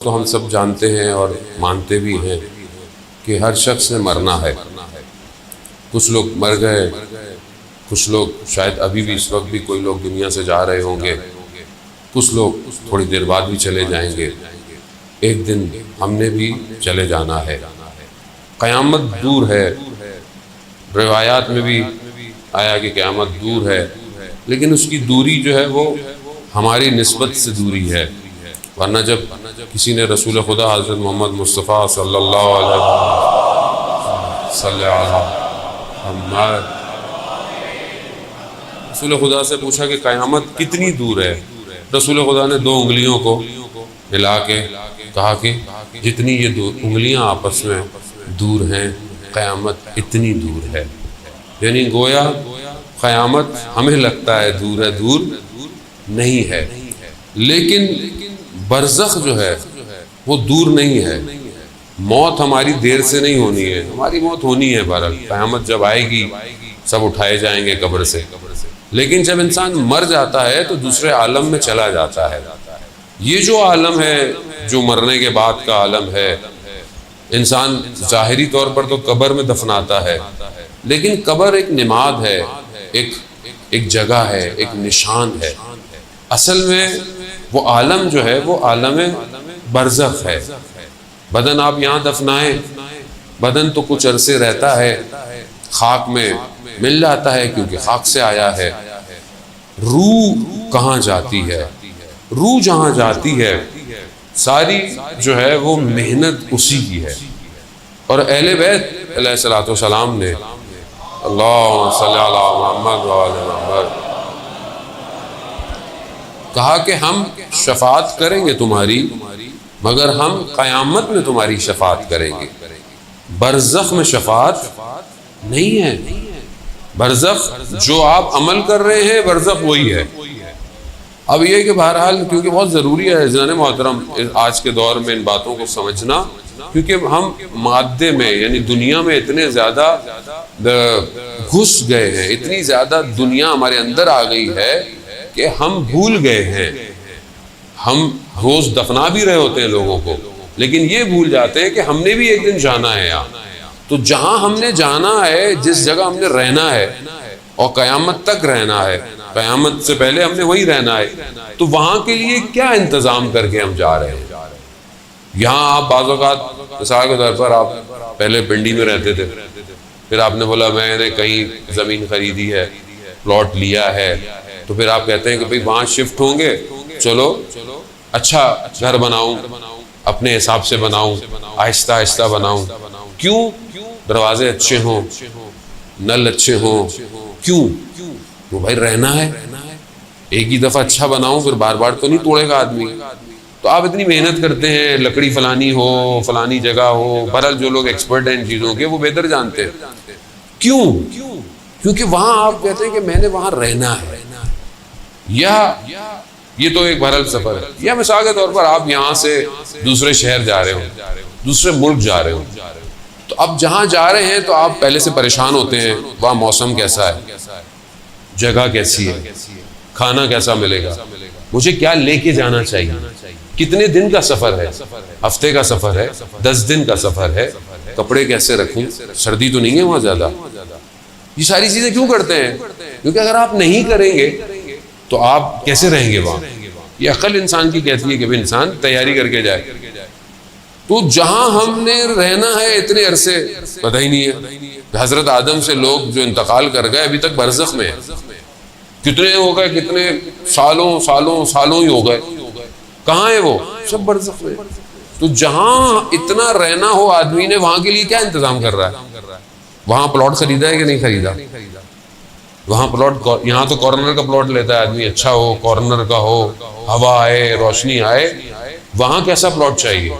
تو ہم سب جانتے ہیں اور مانتے بھی ہیں کہ ہر شخص نے مرنا ہے۔ کچھ لوگ مر گئے، کچھ لوگ شاید ابھی بھی اس وقت بھی کوئی لوگ دنیا سے جا رہے ہوں گے، کچھ لوگ تھوڑی دیر بعد بھی چلے جائیں گے۔ ایک دن ہم نے بھی چلے جانا ہے۔ قیامت دور ہے، روایات میں بھی آیا کہ قیامت دور ہے، لیکن اس کی دوری جو ہے وہ ہماری نسبت سے دوری ہے، ورنہ جب کسی نے رسول خدا حضرت محمد مصطفیٰ صلی اللہ علیہ وسلم رسول خدا سے پوچھا کہ قیامت کتنی دور ہے، رسول خدا نے دو انگلیوں کو ملا کے کہا کہ جتنی یہ دو انگلیاں آپس میں دور ہیں قیامت اتنی دور ہے۔ یعنی گویا قیامت ہمیں لگتا ہے دور ہے، دور نہیں ہے، لیکن برزخ جو ہے وہ دور نہیں ہے۔ موت ہماری دیر سے نہیں ہونی ہے، ہماری موت ہونی ہے بہرحال، قیامت جب آئے گی سب اٹھائے جائیں گے قبر سے، لیکن جب انسان مر جاتا ہے تو دوسرے عالم میں چلا جاتا ہے۔ یہ جو عالم ہے، جو مرنے کے بعد کا عالم ہے، انسان ظاہری طور پر تو قبر میں دفناتا ہے، لیکن قبر ایک نماد ہے، ایک جگہ ہے، ایک نشان ہے۔ اصل میں وہ عالم جو ہے وہ عالم برزخ ہے۔ بدن آپ یہاں دفنائیں، بدن تو کچھ عرصے رہتا ہے، خاک میں مل جاتا ہے کیونکہ خاک سے آیا ہے۔ روح کہاں جاتی ہے؟ روح جہاں جاتی ہے ساری جو ہے وہ محنت اسی کی ہے۔ اور اہل بیت علیہ الصلوۃ والسلام نے اللہم صلی علی محمد وعلی محمد کہا کہ ہم شفاعت کریں گے تمہاری، مگر ہم قیامت میں تمہاری شفاعت کریں گے، برزخ میں شفاعت نہیں ہے۔ برزخ جو آپ عمل کر رہے ہیں برزخ وہی ہے۔ اب یہ کہ بہرحال کیونکہ بہت ضروری ہے عزیزان محترم آج کے دور میں ان باتوں کو سمجھنا، کیونکہ ہم مادے میں یعنی دنیا میں اتنے زیادہ گھس گئے ہیں، اتنی زیادہ دنیا ہمارے اندر آ گئی ہے کہ ہم بھول گئے ہیں۔ ہم روز دفنا بھی رہے ہوتے ہیں لوگوں کو، لیکن یہ بھول جاتے ہیں کہ ہم نے بھی ایک دن جانا ہے یہاں۔ تو جہاں ہم نے جانا ہے، جس جگہ ہم نے رہنا ہے اور قیامت تک رہنا ہے، قیامت سے پہلے ہم نے وہی رہنا ہے، تو وہاں کے لیے کیا انتظام کر کے ہم جا رہے ہیں؟ یہاں آپ بعض اوقات مثال کے طور پر آپ پہلے پنڈی میں رہتے تھے، پھر آپ نے بولا میں نے کہیں زمین خریدی ہے، پلاٹ لیا ہے، تو پھر آپ کہتے ہیں کہ بھئی وہاں شفٹ ہوں گے، چلو اچھا گھر بناؤں، اپنے حساب سے بناؤں، آہستہ آہستہ بناؤں۔ کیوں؟ دروازے اچھے ہوں، نل اچھے ہوں، کیوں؟ وہ بھائی رہنا ہے، ایک ہی دفعہ اچھا بناؤں پھر بار بار تو نہیں توڑے گا آدمی۔ تو آپ اتنی محنت کرتے ہیں، لکڑی فلانی ہو، فلانی جگہ ہو، بہرحال جو لوگ ایکسپرٹ ہیں ان چیزوں کے وہ بہتر جانتے ہیں۔ کیوں؟ کیونکہ وہاں آپ کہتے ہیں کہ میں نے وہاں رہنا ہے، یا یہ تو ایک بہرحال سفر ہے، یا مثال کے طور پر آپ یہاں سے دوسرے شہر جا رہے ہوں، دوسرے ملک جا رہے ہوں، تو اب جہاں جا رہے ہیں تو آپ پہلے سے پریشان ہوتے ہیں، وہاں موسم کیسا ہے، جگہ کیسی ہے، کھانا کیسا ملے گا، مجھے کیا لے کے جانا چاہیے، کتنے دن کا سفر ہے، ہفتے کا سفر ہے، 10 دن کا سفر ہے، کپڑے کیسے رکھوں، سردی تو نہیں ہے وہاں زیادہ۔ یہ ساری چیزیں کیوں کرتے ہیں؟ کیونکہ اگر آپ نہیں کریں گے تو آپ کیسے رہیں گے وہاں؟ یہ عقل انسان کی کہتی ہے کہ انسان تیاری کر کے جائے۔ تو جہاں ہم نے رہنا ہے اتنے عرصے پتہ ہی نہیں ہے۔ حضرت آدم سے لوگ جو انتقال کر گئے ابھی تک برزخ میں ہیں، کتنے ہو گئے، کتنے سالوں ہی ہو گئے، کہاں ہیں وہ؟ سب برزخ میں۔ تو جہاں اتنا رہنا ہو آدمی نے وہاں کے لیے کیا انتظام کر رہا ہے؟ وہاں پلاٹ خریدا ہے کہ نہیں خریدا؟ وہاں پلاٹ، یہاں تو کارنر کا پلاٹ لیتا ہے آدمی، اچھا ہو، کارنر کا ہو، ہوا آئے، روشنی آئے۔ وہاں کیسا پلاٹ چاہیے؟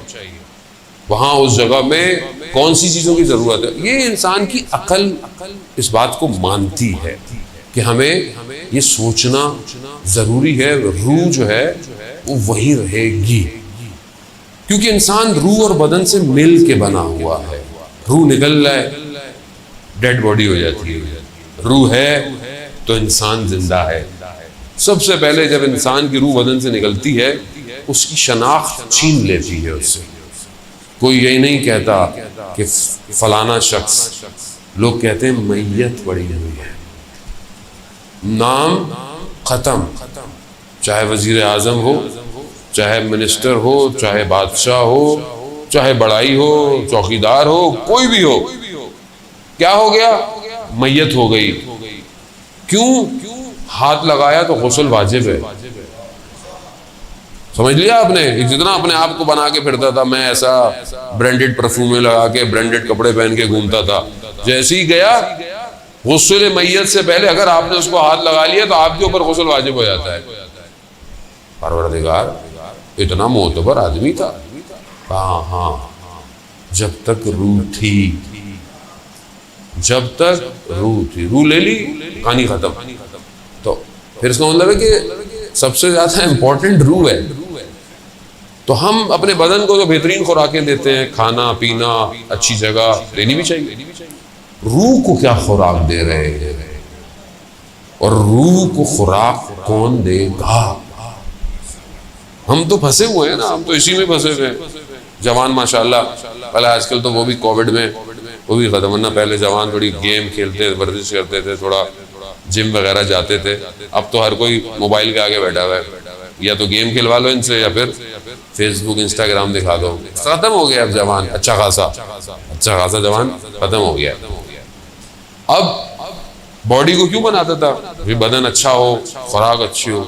وہاں اس جگہ میں کون سی چیزوں کی ضرورت ہے؟ یہ انسان کی عقل اس بات کو مانتی ہے کہ ہمیں یہ سوچنا ضروری ہے۔ روح جو ہے وہ وہی رہے گی، کیونکہ انسان روح اور بدن سے مل کے بنا ہوا ہے۔ روح نکل جائے ڈیڈ باڈی ہو جاتی ہے، روح ہے تو انسان زندہ ہے۔ سب سے پہلے جب انسان کی روح بدن سے نکلتی ہے اس کی شناخت چھین لیتی ہے اس سے. کوئی یہی نہیں کہتا کہ فلانا شخص، لوگ کہتے ہیں میت پڑی ہوئی ہے، نام ختم. چاہے وزیر اعظم ہو، چاہے منسٹر ہو، چاہے بادشاہ ہو، چاہے بڑائی ہو، چوکیدار ہو، کوئی بھی ہو، کیا ہو گیا؟ میت ہو گئی. کیوں؟ ہاتھ لگایا تو غسل واجب ہے. سمجھ لیا آپ نے؟ جتنا اپنے آپ کو بنا کے پھرتا تھا میں ایسا برانڈڈ پرفیوم لگا کے برانڈڈ کپڑے پہن کے گھومتا تھا، جیسے ہی گیا غسل میت سے پہلے اگر آپ نے اس کو ہاتھ لگا لیا تو آپ کے اوپر غسل واجب ہو جاتا ہے. پروردگار اتنا معتبر آدمی تھا. ہاں جب تک روح تھی، جب تک روح تھی، روح لے لی کہانی ختم. تو پھر اس کا مطلب ہے کہ سب سے زیادہ امپورٹنٹ روح ہے. تو ہم اپنے بدن کو تو بہترین خوراکیں دیتے ہیں، کھانا پینا، اچھی جگہ دینی بھی چاہیے. روح کو کیا خوراک دے رہے ہیں؟ اور روح کو خوراک کون دے گا؟ ہم تو پھنسے ہوئے ہیں نا، ہم تو اسی میں پھنسے ہوئے ہیں. جوان ماشاءاللہ، پہلے آج کل تو وہ بھی کووڈ میں وہ بھی ختم، ورنہ پہلے جوان تھوڑی گیم کھیلتے، ورزش کرتے تھے، تھوڑا جم وغیرہ جاتے تھے. اب تو ہر کوئی موبائل کے آگے بیٹھا ہوا ہے، یا تو گیم کھلوا لو ان سے یا پھر فیس بک انسٹاگرام دکھا دو. ختم ہو گیا اب جوان، اچھا خاصا جوان ختم ہو گیا. اب باڈی کو کیوں بناتا تھا؟ بدن اچھا ہو، خوراک اچھی ہو.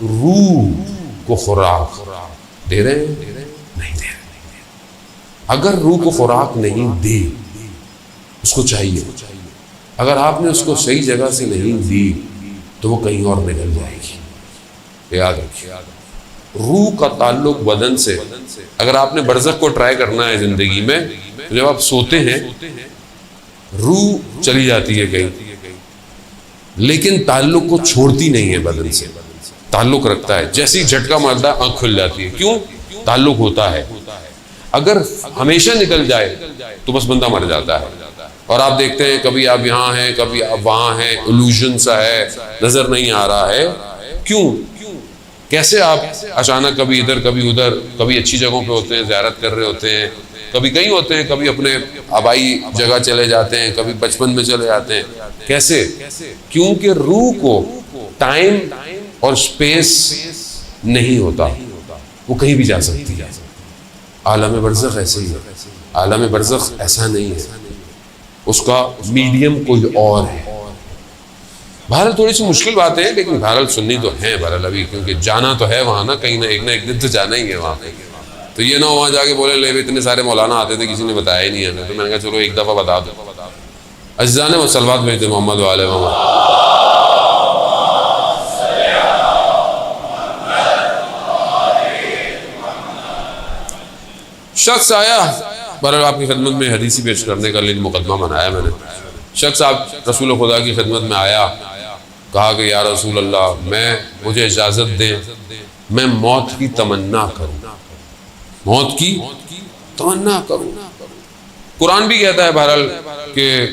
روح کو خوراک دے رہے ہیں؟ نہیں دے رہے. اگر روح کو خوراک نہیں دی، اس کو چاہیے، اگر آپ نے اس کو صحیح جگہ سے نہیں دی تو وہ کہیں اور نکل جائے گی. یاد رکھیے، روح کا تعلق بدن سے. اگر آپ نے برزخ کو ٹرائی کرنا ہے زندگی میں، تو جب آپ سوتے ہیں روح چلی جاتی ہے کہیں، لیکن تعلق کو چھوڑتی نہیں ہے، بدن سے تعلق رکھتا ہے. جیسے ہی جھٹکا مارتا ہے آنکھ کھل جاتی ہے. کیوں؟ تعلق ہوتا ہے. اگر ہمیشہ نکل جائے تو بس بندہ مر جاتا ہے. اور آپ دیکھتے ہیں کبھی آپ یہاں ہیں، کبھی آپ وہاں ہیں، illusion سا ہے، نظر نہیں آ رہا ہے. کیوں؟ کیسے آپ اچانک کبھی ادھر کبھی ادھر، کبھی اچھی جگہوں پہ ہوتے ہیں، زیارت کر رہے ہوتے ہیں، کبھی کہیں ہوتے ہیں، کبھی اپنے آبائی جگہ چلے جاتے ہیں، کبھی بچپن میں چلے جاتے ہیں. کیسے؟ کیونکہ روح کو ٹائم اور سپیس نہیں ہوتا، وہ کہیں بھی جا سکتی ہے. عالم برزخ ایسے ہی ہے. عالم برزخ ایسا نہیں ہے، اس کا میڈیم کوئی اور ہے. بہرحال تھوڑی سی مشکل بات ہے، لیکن بہرحال سننی تو ہے بہرحال ابھی، کیونکہ جانا تو ہے وہاں نا، کہیں نہ ایک دن تو جانا ہی ہے وہاں پہ. تو یہ نہ وہاں جا کے بولے لے اتنے سارے مولانا آتے تھے کسی نے بتایا ہی نہیں ہمیں. تو میں نے کہا چلو ایک دفعہ بتا دو. عزیزان و صلوات بھیجتے محمد و آل محمد. شخص آیا، بہرحال آپ کی خدمت میں حدیثی پیش کرنے کا لیکن مقدمہ بنایا میں نے. شخص آپ رسول خدا کی خدمت میں آیا، کہا کہ یا رسول اللہ مجھے اجازت دیں میں موت کی تمنا کروں، موت کی تمنا کروں. قرآن بھی کہتا ہے بہرحال کہ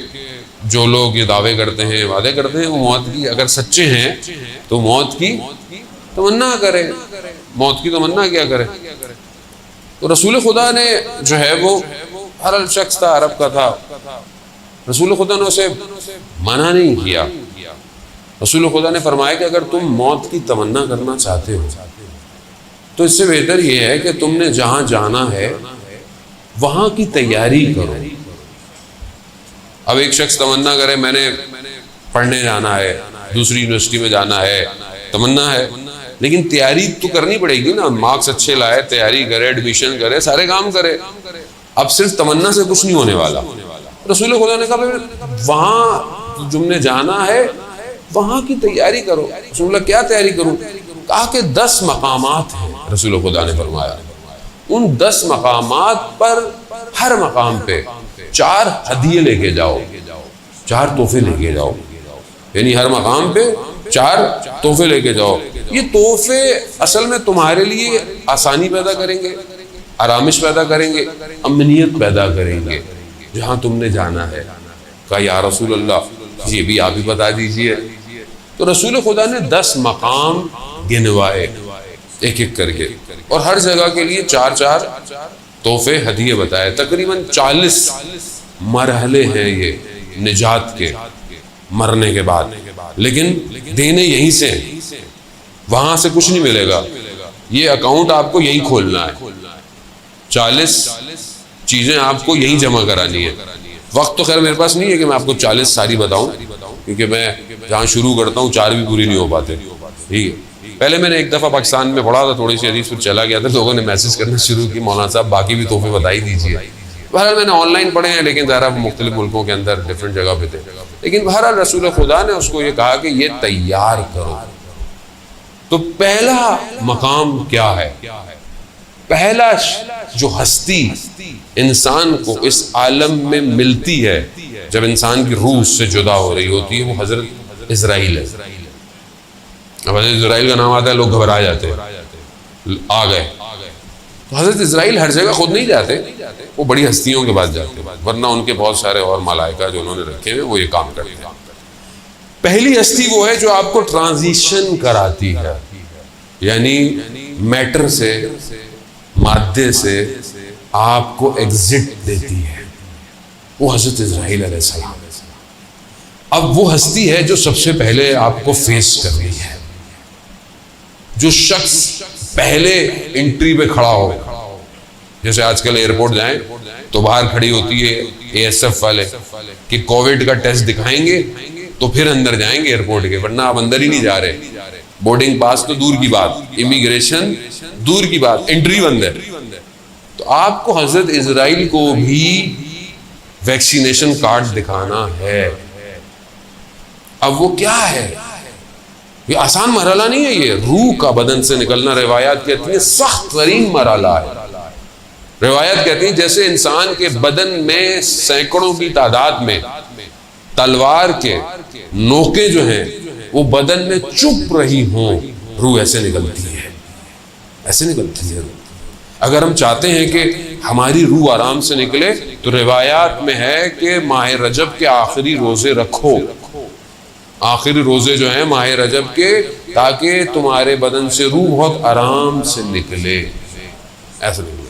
جو لوگ یہ دعوے کرتے ہیں، وعدے کرتے ہیں، وہ موت کی اگر سچے ہیں تو موت کی تمنا کرے. موت کی تمنا کیا کرے؟ تو رسول خدا نے جو ہے وہ بہرحال شخص تھا، عرب کا تھا، رسول خدا نے اسے منع نہیں کیا. رسول خدا نے فرمایا کہ اگر تم موت کی تمنا کرنا چاہتے ہو تو اس سے بہتر یہ ہے کہ تم نے جہاں جانا ہے وہاں کی تیاری کرو. اب ایک شخص تمنا کرے میں نے پڑھنے جانا ہے، دوسری یونیورسٹی میں جانا ہے، تمنا ہے، لیکن تیاری تو کرنی پڑے گی نا. مارکس اچھے لائے، تیاری کرے، ایڈمیشن کرے، سارے کام کرے. اب صرف تمنا سے کچھ نہیں ہونے والا. رسول خدا نے کہا وہاں تم نے جانا ہے وہاں کی تیاری کرو. رسول اللہ کیا تیاری کروں؟ کہا کہ 10 مقامات ہیں. رسول خدا نے فرمایا ان 10 مقامات پر ہر مقام پہ 4 ہدیے لے کے جاؤ، 4 تحفے لے کے جاؤ. یعنی ہر مقام پہ 4 تحفے لے کے جاؤ. یہ تحفے اصل میں تمہارے لیے آسانی پیدا کریں گے، آرامش پیدا کریں گے، امنیت پیدا کریں گے جہاں تم نے جانا ہے. کہا یا رسول اللہ یہ بھی آپ ہی بتا دیجئے. تو رسول خدا نے 10 مقام گنوائے. ایک ایک کر کے، اور ہر جگہ کے لیے 4 تحفے ہدیے بتائے. تقریباً 40 مرحلے ہیں یہ نجات کے مرنے کے بعد، لیکن دینے یہیں سے ہیں، وہاں سے کچھ نہیں ملے گا. یہ اکاؤنٹ آپ کو یہیں کھولنا ہے، 40 چیزیں آپ کو یہیں جمع کرانی ہے. وقت تو خیر میرے پاس نہیں ہے کہ میں آپ کو 40 ساری بتاؤں، کیونکہ میں جہاں شروع کرتا ہوں 4 بھی پوری نہیں ہو پاتے. ٹھیک ہے، پہلے میں نے ایک دفعہ پاکستان میں پڑھا تھا تھوڑی سی حدیث، پھر چلا گیا تھا، لوگوں نے میسج کرنا شروع کی مولانا صاحب باقی بھی تحفے بتا ہی دیجیے. بہرحال میں نے آن لائن پڑھے ہیں، لیکن ظاہر مختلف ملکوں کے اندر ڈفرینٹ جگہ پہ تھے. لیکن بہرحال رسول خدا نے اس کو یہ کہا کہ یہ تیار کرو. تو پہلا مقام کیا ہے؟ پہلا جو ہستی انسان کو اس عالم میں ملتی ہے جب انسان کی روح سے جدا ہو رہی ہوتی ہے، وہ حضرت اسرائیل ہے. اب حضرت اسرائیل کا نام آتا ہے لوگ گھبرا جاتے ہیں، آ گئے. تو حضرت اسرائیل ہر جگہ خود نہیں جاتے، وہ بڑی ہستیوں کے پاس جاتے ہیں، ورنہ ان کے بہت سارے اور ملائکہ جو انہوں نے رکھے ہیں وہ یہ کام کرتے ہیں. پہلی ہستی وہ ہے جو آپ کو ٹرانزیشن کراتی ہے، یعنی میٹر سے، مادے سے آپ کو ایگزٹ دیتی ہے، وہ حضرت اسرائیل علیہ السلام. اب وہ ہستی ہے جو سب سے پہلے آپ کو فیس کر رہی ہے. جو شخص پہلے انٹری پہ کھڑا ہو، جیسے آج کل ایئرپورٹ جائیں تو باہر کھڑی ہوتی ہے ASF والے کہ کووڈ کا ٹیسٹ دکھائیں گے تو پھر اندر جائیں گے ایئرپورٹ کے، ورنہ آپ اندر ہی نہیں جا رہے. بورڈنگ پاس تو دور کی بات، امیگریشن دور کی بات، انٹری بند ہے. تو آپ کو حضرت اسرائیل کو بھی ویکسینیشن کارڈ دکھانا ہے. اب وہ کیا ہے؟ یہ آسان مرحلہ نہیں ہے، یہ روح کا بدن سے نکلنا روایات کہتی ہیں سخت ترین مرحلہ ہے. روایت کہتی ہیں جیسے انسان کے بدن میں سینکڑوں کی تعداد میں تلوار کے نوکیں جو ہیں وہ بدن میں چپ رہی ہوں، روح ایسے نکلتی ہے، ایسے نکلتی ہے. اگر ہم چاہتے ہیں کہ ہماری روح آرام سے نکلے تو روایات میں ہے کہ ماہ رجب کے آخری روزے رکھو، آخری روزے جو ہیں ماہ رجب کے، تاکہ تمہارے بدن سے روح بہت آرام سے نکلے. ایسا نہیں،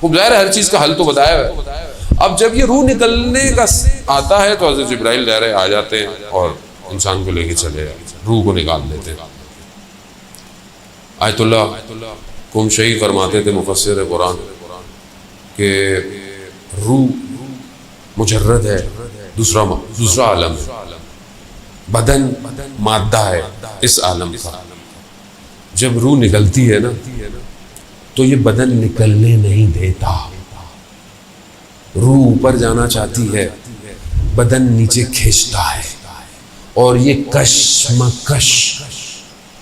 خوب ظاہر ہے ہر چیز کا حل تو بتایا ہے. اب جب یہ روح نکلنے کا آتا ہے تو حضرت جبرائیل ظاہر آ جاتے ہیں اور انسان کو لے کے چلے جاتے ہیں، روح کو نکال دیتے ہیں. آیت اللہ قمشی فرماتے تھے مفسر قرآن کہ روح مجرد ہے، دوسرا عالم ہے، بدن مادہ ہے اس عالم کا. جب روح نکلتی ہے نا تو یہ بدن نکلنے نہیں دیتا. روح اوپر جانا چاہتی ہے، بدن نیچے کھینچتا ہے، اور یہ کشمکش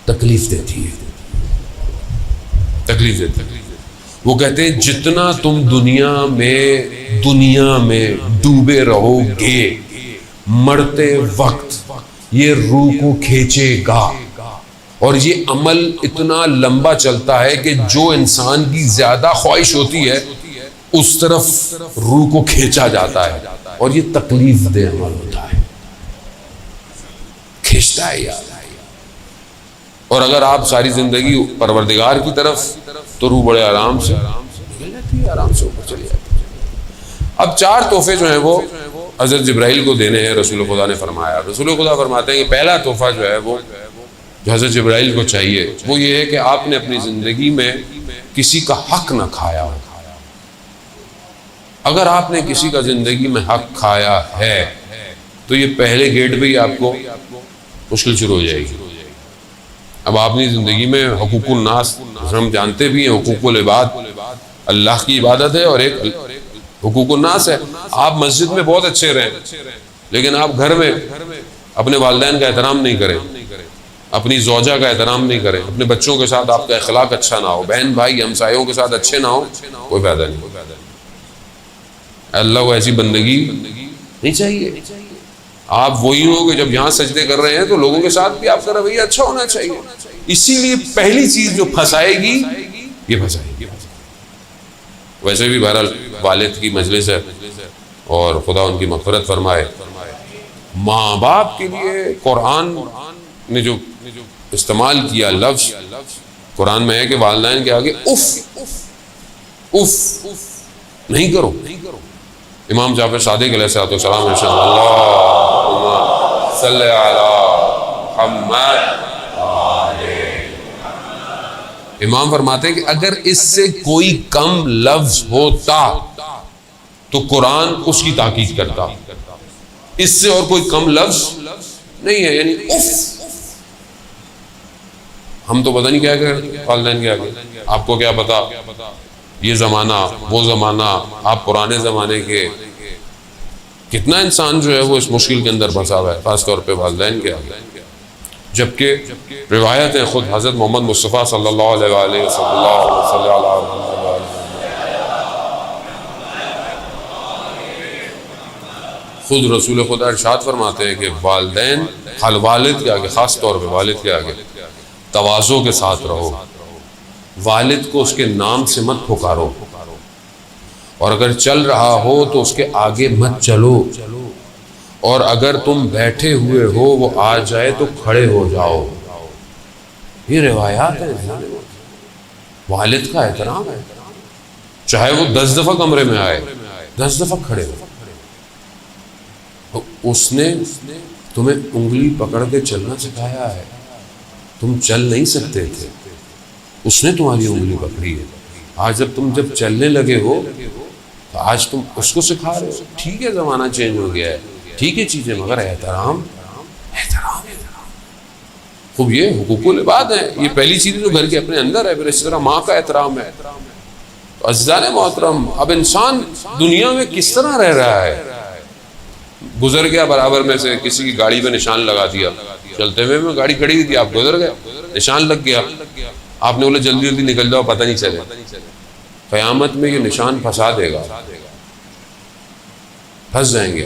تکلیف دیتی ہے، تکلیف دیتی ہے. وہ کہتے ہیں جتنا تم دنیا میں ڈوبے رہو گے، مرتے وقت یہ روح کو کھینچے گا. اور یہ عمل اتنا لمبا چلتا ہے کہ جو انسان کی زیادہ خواہش ہوتی ہے اس طرف روح کو کھینچا جاتا ہے، اور یہ تکلیف دہ عمل ہوتا ہے، کھینچتا ہے یار. اور اگر آپ ساری زندگی پروردگار کی طرف تو روح بڑے آرام سے نکل جاتی ہے، آرام سے اوپر چلی جاتی ہے. اب 4 تحفے جو ہیں وہ حضرت جبرائیل کو دینے ہیں. رسول خدا نے فرمایا، رسول خدا فرماتے ہیں کہ پہلا تحفہ جو ہے وہ جو حضرت جبرائیل کو چاہیے وہ یہ ہے کہ آپ نے اپنی زندگی میں کسی کا حق نہ کھایا ہو. اگر آپ نے کسی کا زندگی میں حق کھایا ہے تو یہ پہلے گیٹ پہ ہی آپ کو مشکل شروع ہو جائے گی. اب آپ نے زندگی میں حقوق الناس، ہم جانتے بھی ہیں حقوق العباد اللہ کی عبادت ہے اور ایک حقوق الناس ہے. آپ مسجد میں بہت اچھے رہیں لیکن آپ گھر میں اپنے والدین کا احترام نہیں کریں، اپنی زوجہ کا احترام نہیں کریں، اپنے بچوں کے ساتھ آپ کا اخلاق اچھا نہ ہو، بہن بھائی ہمسایوں کے ساتھ اچھے نہ ہو، کوئی فائدہ نہیں. اللہ کو ایسی بندگی نہیں چاہیے. آپ وہی ہو کہ جب یہاں سجدے کر رہے ہیں تو لوگوں کے ساتھ بھی آپ کا رویہ اچھا ہونا چاہیے. اسی لیے پہلی چیز جو پھنسائے گی یہ پھنسائے گی. ویسے بھی بہرحال والد کی مجلس ہے اور خدا ان کی مغفرت فرمائے. ماں باپ کے لیے قرآن نے جو استعمال کیا لفظ قرآن میں ہے کہ والدین کے آگے اف اف نہیں کرو. امام جعفر صادق علیہ السلام نے اللہم صلی علی محمد. امام فرماتے ہیں کہ اگر اس سے کوئی کم لفظ ہوتا تو قرآن اس کی تاکید کرتا. اس سے اور کوئی کم لفظ نہیں ہے. یعنی اف ہم تو پتہ نہیں کیا کہ والدین کے آگے. آپ کو کیا پتا یہ زمانہ وہ زمانہ, آپ پرانے زمانے کے. کتنا انسان جو ہے وہ اس مشکل کے اندر پھنسا ہوا ہے, خاص طور پہ والدین کے آگے. جبکہ روایت ہے خود حضرت محمد مصطفیٰ صلی اللہ علیہ وآلہ وسلم خود رسول خدا ارشاد فرماتے ہیں کہ والدین والد کے آگے, خاص طور پہ والد کے آگے تواضع کے ساتھ رہو. والد کو اس کے نام سے مت پکارو, اور اگر چل رہا ہو تو اس کے آگے مت چلو, اور اگر تم بیٹھے ہوئے ہو وہ آ جائے تو کھڑے ہو جاؤ. یہ روایات ہیں. والد کا احترام ہے, چاہے وہ 10 دفعہ کمرے میں آئے 10 دفعہ کھڑے ہو. اس نے تمہیں انگلی پکڑ کے چلنا سکھایا ہے, تم چل نہیں سکتے تھے, اس نے تمہاری انگلی پکڑی ہے. آج جب چلنے لگے ہو تو آج تم اس کو سکھا رہے ہو. ٹھیک ہے زمانہ چینج ہو گیا ہے, ٹھیک ہے چیزیں, مگر احترام خوب. یہ حقوق العباد ہیں, یہ پہلی چیز جو گھر کے اپنے اندر ہے. پھر اس طرح ماں کا احترام ہے. تو عزیزان محترم, اب انسان دنیا میں کس طرح رہ رہا ہے. گزر گیا برابر میں سے, کسی کی گاڑی پہ نشان لگا دیا, چلتے ہوئے میں گاڑی کھڑی ہوئی تھی, آپ گزر گئے, نشان لگ گیا, آپ نے بولے جلدی جلدی نکل جاؤ پتہ نہیں چلے. قیامت میں یہ نشان پھنسا دے گا, پھنس جائیں گے.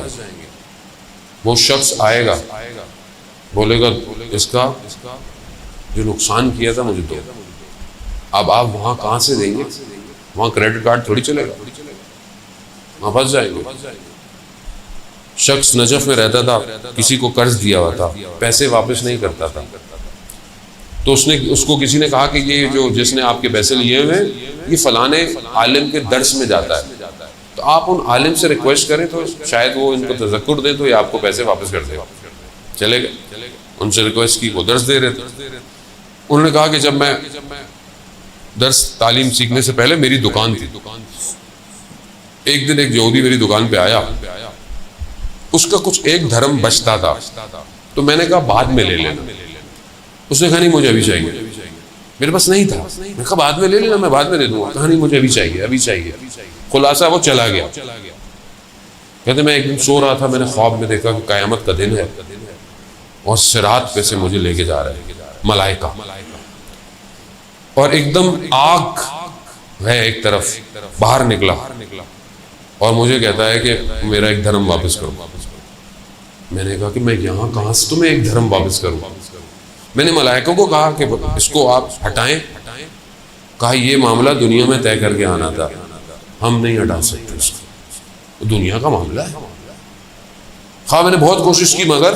وہ شخص آئے گا بولے گا اس کا جو نقصان کیا تھا مجھے دو. اب آپ وہاں کہاں سے دیں گے؟ وہاں کریڈٹ کارڈ تھوڑی چلے گا, وہاں پھنس جائیں گے. شخص نجف میں رہتا تھا, کسی کو قرض دیا ہوا تھا, پیسے واپس نہیں کرتا تھا, تو اس کو کسی نے کہا کہ یہ جو جس نے آپ کے پیسے لیے ہوئے ہیں یہ فلانے عالم کے درس میں جاتا ہے, تو آپ ان عالم سے ریکویسٹ کریں تو شاید وہ ان کو تذکر دے تو یہ آپ کو پیسے واپس کر دے. چلے گئے, ان سے ریکویسٹ کی, وہ درس دے رہے تھے. انہوں نے کہا کہ جب میں درس تعلیم سیکھنے سے پہلے میری دکان تھی, ایک دن ایک یہودی میری دکان پہ آیا, اس کا کچھ ایک دھرم بچتا تھا, تو میں نے کہا بعد میں لے لینا. اس نے کہا نہیں مجھے ابھی چاہیے, میرے پاس نہیں تھا. میں نے کہا بعد میں لے لینا, میں بعد میں دے دوں گا. کہا نہیں مجھے ابھی چاہیے, ابھی چاہیے. خلاصہ وہ چلا گیا. کہتے میں ایک دن سو رہا تھا, میں نے خواب میں دیکھا کہ قیامت کا دن ہے اور صراط پہ سے مجھے لے کے جا رہے ہیں ملائکہ, اور ایک دم آگ ہے ایک طرف, باہر نکلا اور مجھے کہتا ہے کہ میرا ایک دھرم واپس کرو. میں نے کہا کہ میں یہاں کہاں سے تمہیں ایک دھرم واپس کروں. میں نے ملائکوں کو کہا کہ اس کو آپ ہٹائیں. کہا یہ معاملہ دنیا میں طے کر کے آنا تھا, ہم نہیں ہٹا سکتے اس کو, دنیا کا معاملہ ہے. خواہ میں نے بہت کوشش کی مگر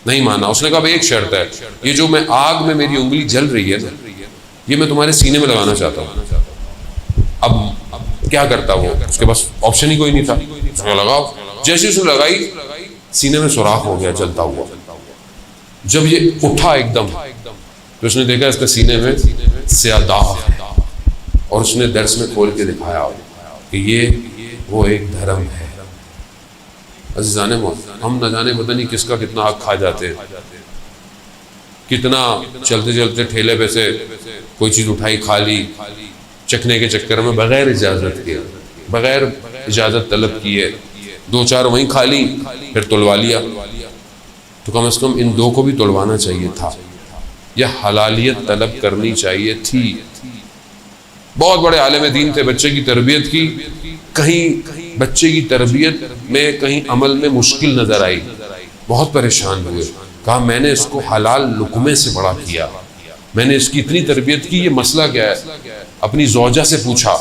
نہیں مانا. اس نے کہا بھائی ایک شرط ہے, یہ جو میں آگ میں میری انگلی جل رہی ہے یہ میں تمہارے سینے میں لگانا چاہتا ہوں. اب کیا کرتا وہ, اس کے پاس آپشن ہی کوئی نہیں تھا. اس نے لگاؤ. جیسے اس نے لگائی سینے میں سوراخ ہو گیا جلتا ہوا. جب یہ اٹھا ایک دم تو اس نے دیکھا اس کے سینے میں سیاہ داغ ہے, اور اس نے درس میں کھول کے دکھایا کہ یہ وہ ایک دھرم ہے. عزیزان ہم نہ جانے پتہ نہیں کس کا کتنا آگ کھا جاتے ہیں, کتنا چلتے چلتے ٹھیلے پہ سے کوئی چیز اٹھائی کھا لی, چکھنے کے چکر میں بغیر اجازت کے, بغیر اجازت طلب کیے 2-4 وہیں کھا لی, پھر تلوا لیا. تو کم از کم ان 2 کو بھی تلوانا چاہیے تھا, یا حلالیت طلب کرنی چاہیے تھی. بہت بڑے عالم دین تھے, بچے کی تربیت کی, کہیں بچے کی تربیت میں کہیں عمل میں مشکل نظر آئی, بہت پریشان ہوئے. کہا میں نے اس کو حلال لقمے سے بڑا کیا, میں نے اس کی اتنی تربیت کی, یہ مسئلہ کیا ہے. اپنی زوجہ سے پوچھا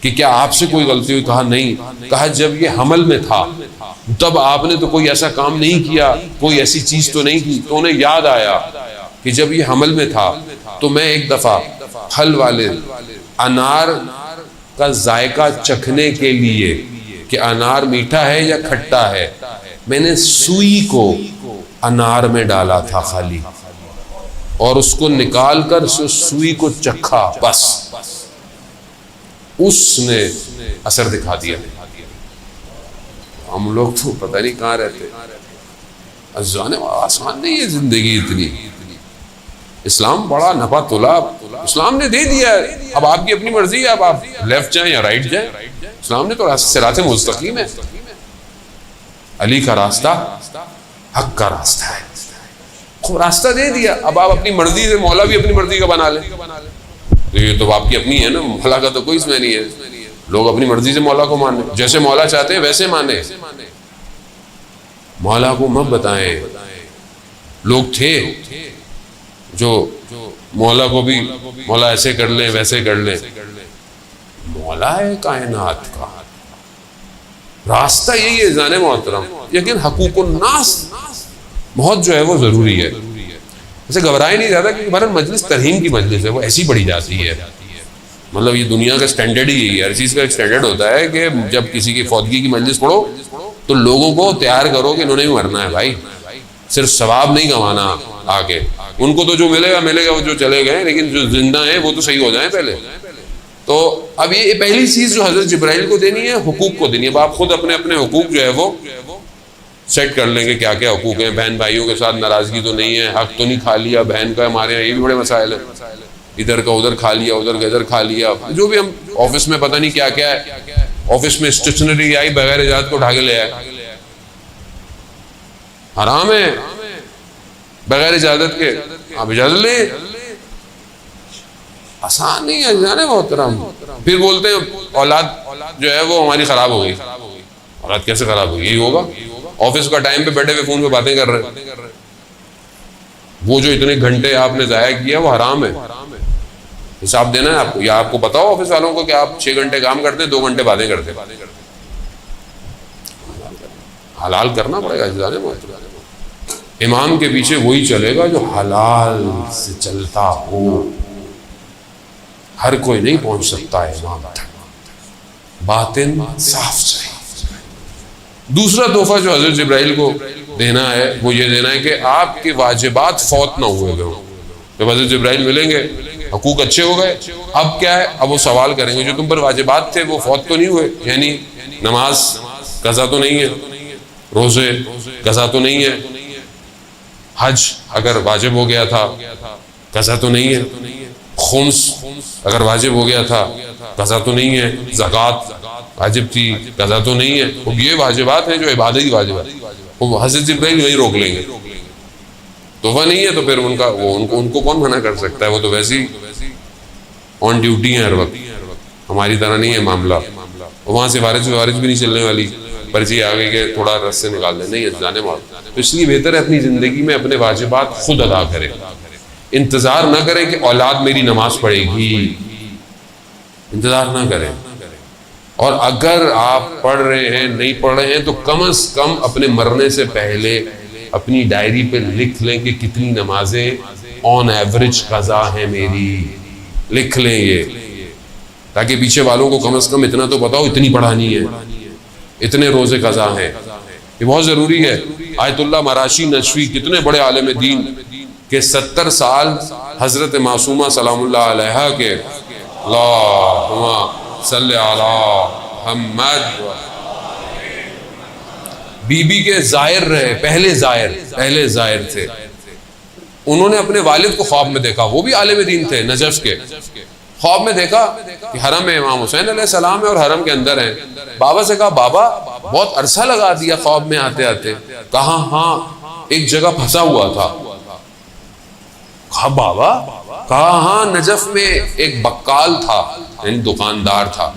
کہ کیا آپ سے کوئی غلطی ہوئی؟ کہا نہیں. کہا جب یہ حمل میں تھا تب آپ نے تو کوئی ایسا کام نہیں کیا, کوئی ایسی چیز تو نہیں کی, تو انہیں یاد آیا کہ جب یہ حمل میں تھا تو میں ایک دفعہ پھل والے انار کا ذائقہ چکھنے کے لیے کہ انار میٹھا ہے یا کھٹا ہے، میں نے سوئی کو انار میں ڈالا تھا خالی، اور اس کو نکال کر سوئی کو چکھا، بس اس نے اثر دکھا دیا۔ ہم لوگ تو پتہ نہیں کہاں رہتے۔ آسان نہیں ہے زندگی اتنی، اسلام بڑا نفع تلا، اسلام نے دے دیا ہے، اب آپ کی اپنی مرضی ہے، اب آپ لیفٹ جائیں یا رائٹ جائیں، اسلام نے تو صراط مستقیم ہے، علی کا راستہ حق کا راستہ ہے، خوب راستہ دے دیا، اب آپ اپنی مرضی سے مولا بھی اپنی مرضی کا بنا لیں، تو یہ تو آپ کی اپنی ہے نا، مولا کا تو کوئی اس میں نہیں ہے، لوگ اپنی مرضی سے مولا کو مانیں، جیسے مولا چاہتے ہیں ویسے مانیں، مولا کو مت بتائیں۔ لوگ تھے جو مولا کو بھی مولا ایسے کر لیں ویسے کر لیں، مولا ہے کائنات کا، راستہ یہی ہے جانے محترم، لیکن حقوق الناس بہت جو ہے وہ ضروری ہے، اسے گھبرائے نہیں جاتا، کیونکہ ہمارا مجلس ترہیم کی مجلس ہے، وہ ایسی پڑھی جاتی ہے، مطلب یہ دنیا کا سٹینڈرڈ ہی یہی ہے، ہر چیز کا ایک سٹینڈرڈ ہوتا ہے کہ جب کسی کی فوتگی کی مجلس پڑھو تو لوگوں کو تیار کرو کہ انہوں نے بھی مرنا ہے بھائی، صرف ثواب نہیں کمانا آگے، ان کو تو جو ملے گا وہ جو چلے گئے، لیکن جو زندہ ہیں وہ تو صحیح ہو جائیں پہلے۔ تو اب یہ پہلی چیز جو حضرت جبرائیل کو دینی ہے، حقوق کو دینی ہے، اب آپ خود اپنے اپنے حقوق جو ہے وہ سیٹ کر لیں گے، کیا کیا حقوق ہیں، بہن بھائیوں کے ساتھ ناراضگی تو نہیں ہے، حق تو نہیں کھا لیا بہن کا، ہمارے یہاں یہ بھی بڑے مسائل ہیں، ادھر کا ادھر کھا لیا، ادھر کا ادھر کھا لیا، جو بھی ہم آفس میں پتہ نہیں کیا کیا ہے، آفس میں اسٹیشنری آئی بغیر اجازت کو اٹھا کے لے آئے، حرام ہے بغیر اجازت کے، آپ اجازت لیں، آسان نہیں ہے جانے محترم۔ پھر بولتے ہیں اولاد جو ہے وہ ہماری خراب ہو گئی، اولاد کیسے خراب ہوگی؟ یہی ہوگا، آفس کا ٹائم پہ بیٹھے ہوئے فون پہ باتیں کر رہے ہیں، وہ جو اتنے گھنٹے آپ نے ضائع کیا وہ حرام ہے، حساب دینا ہے آپ کو، یا آپ کو پتا ہو آفس والوں کو کہ آپ 6 گھنٹے کام کرتے ہیں 2 گھنٹے باتیں کرتے ہیں، حلال کرنا پڑے گا جانے محترم۔ امام کے پیچھے وہی چلے گا جو حلال سے چلتا ہو، ہر کوئی نہیں پہنچ سکتا ہے امام تک، باطن صاف چاہیے۔ دوسرا تحفہ جو حضرت جبرائیل کو دینا ہے وہ یہ دینا ہے کہ آپ کے واجبات فوت نہ ہوئے گئے ہوں۔ جب حضرت جبرائیل ملیں گے حقوق اچھے ہو گئے، اب کیا ہے، اب وہ سوال کریں گے جو تم پر واجبات تھے وہ فوت تو نہیں ہوئے، یعنی نماز قضا تو نہیں ہے، روزے قضا تو نہیں ہے، حج اگر واجب ہو گیا تھا قضا تو نہیں ہے، خمس اگر واجب ہو گیا تھا قضا تو نہیں ہے، زکوٰۃ واجب تھی قضا تو نہیں ہے، وہ یہ واجبات ہیں جو عبادتی واجبات، وہ حضرت جبرائیل وہی روک لیں گے، تحفہ نہیں ہے تو پھر ان کو کون منع کر سکتا ہے، وہ تو ویسے ہی آن ڈیوٹی ہیں ہر وقت، ہماری طرح نہیں ہے معاملہ، وہاں سے وارث بھی نہیں چلنے والی، پرچی آگے کہ تھوڑا رس سے نکال دیں، نہیں جانے مال، تو اس لیے بہتر ہے اپنی زندگی میں اپنے واجبات خود ادا کریں، انتظار نہ کریں کہ اولاد میری نماز پڑھے گی، انتظار نہ کریں، اور اگر آپ پڑھ رہے ہیں نہیں پڑھ رہے ہیں تو کم از کم اپنے مرنے سے پہلے اپنی ڈائری پہ لکھ لیں کہ کتنی نمازیں آن ایوریج قضا ہیں میری، لکھ لیں یہ، تاکہ پیچھے والوں کو کم از کم اتنا تو بتاؤ اتنی پڑھانی ہے، اتنے روزے قضا ہیں، یہ بہت ضروری ہے۔ آیت اللہ مراشی نشوی کتنے بڑے عالم دین کہ 70 سال حضرت معصومہ سلام اللہ علیہا کے اللہم صلی علی محمد بی بی کے زائر رہے، پہلے زائر تھے، انہوں نے اپنے والد کو خواب میں دیکھا، وہ بھی عالم دین تھے نجف کے، خواب میں دیکھا کہ حرم میں امام حسین علیہ السلام ہے اور حرم کے اندر ہیں، بابا سے کہا بابا بہت عرصہ لگا دیا خواب میں آتے آتے، کہا ہاں ایک جگہ پھنسا ہوا تھا، کہا بابا، کہا ہاں نجف میں ایک بقال تھا یعنی دکاندار تھا،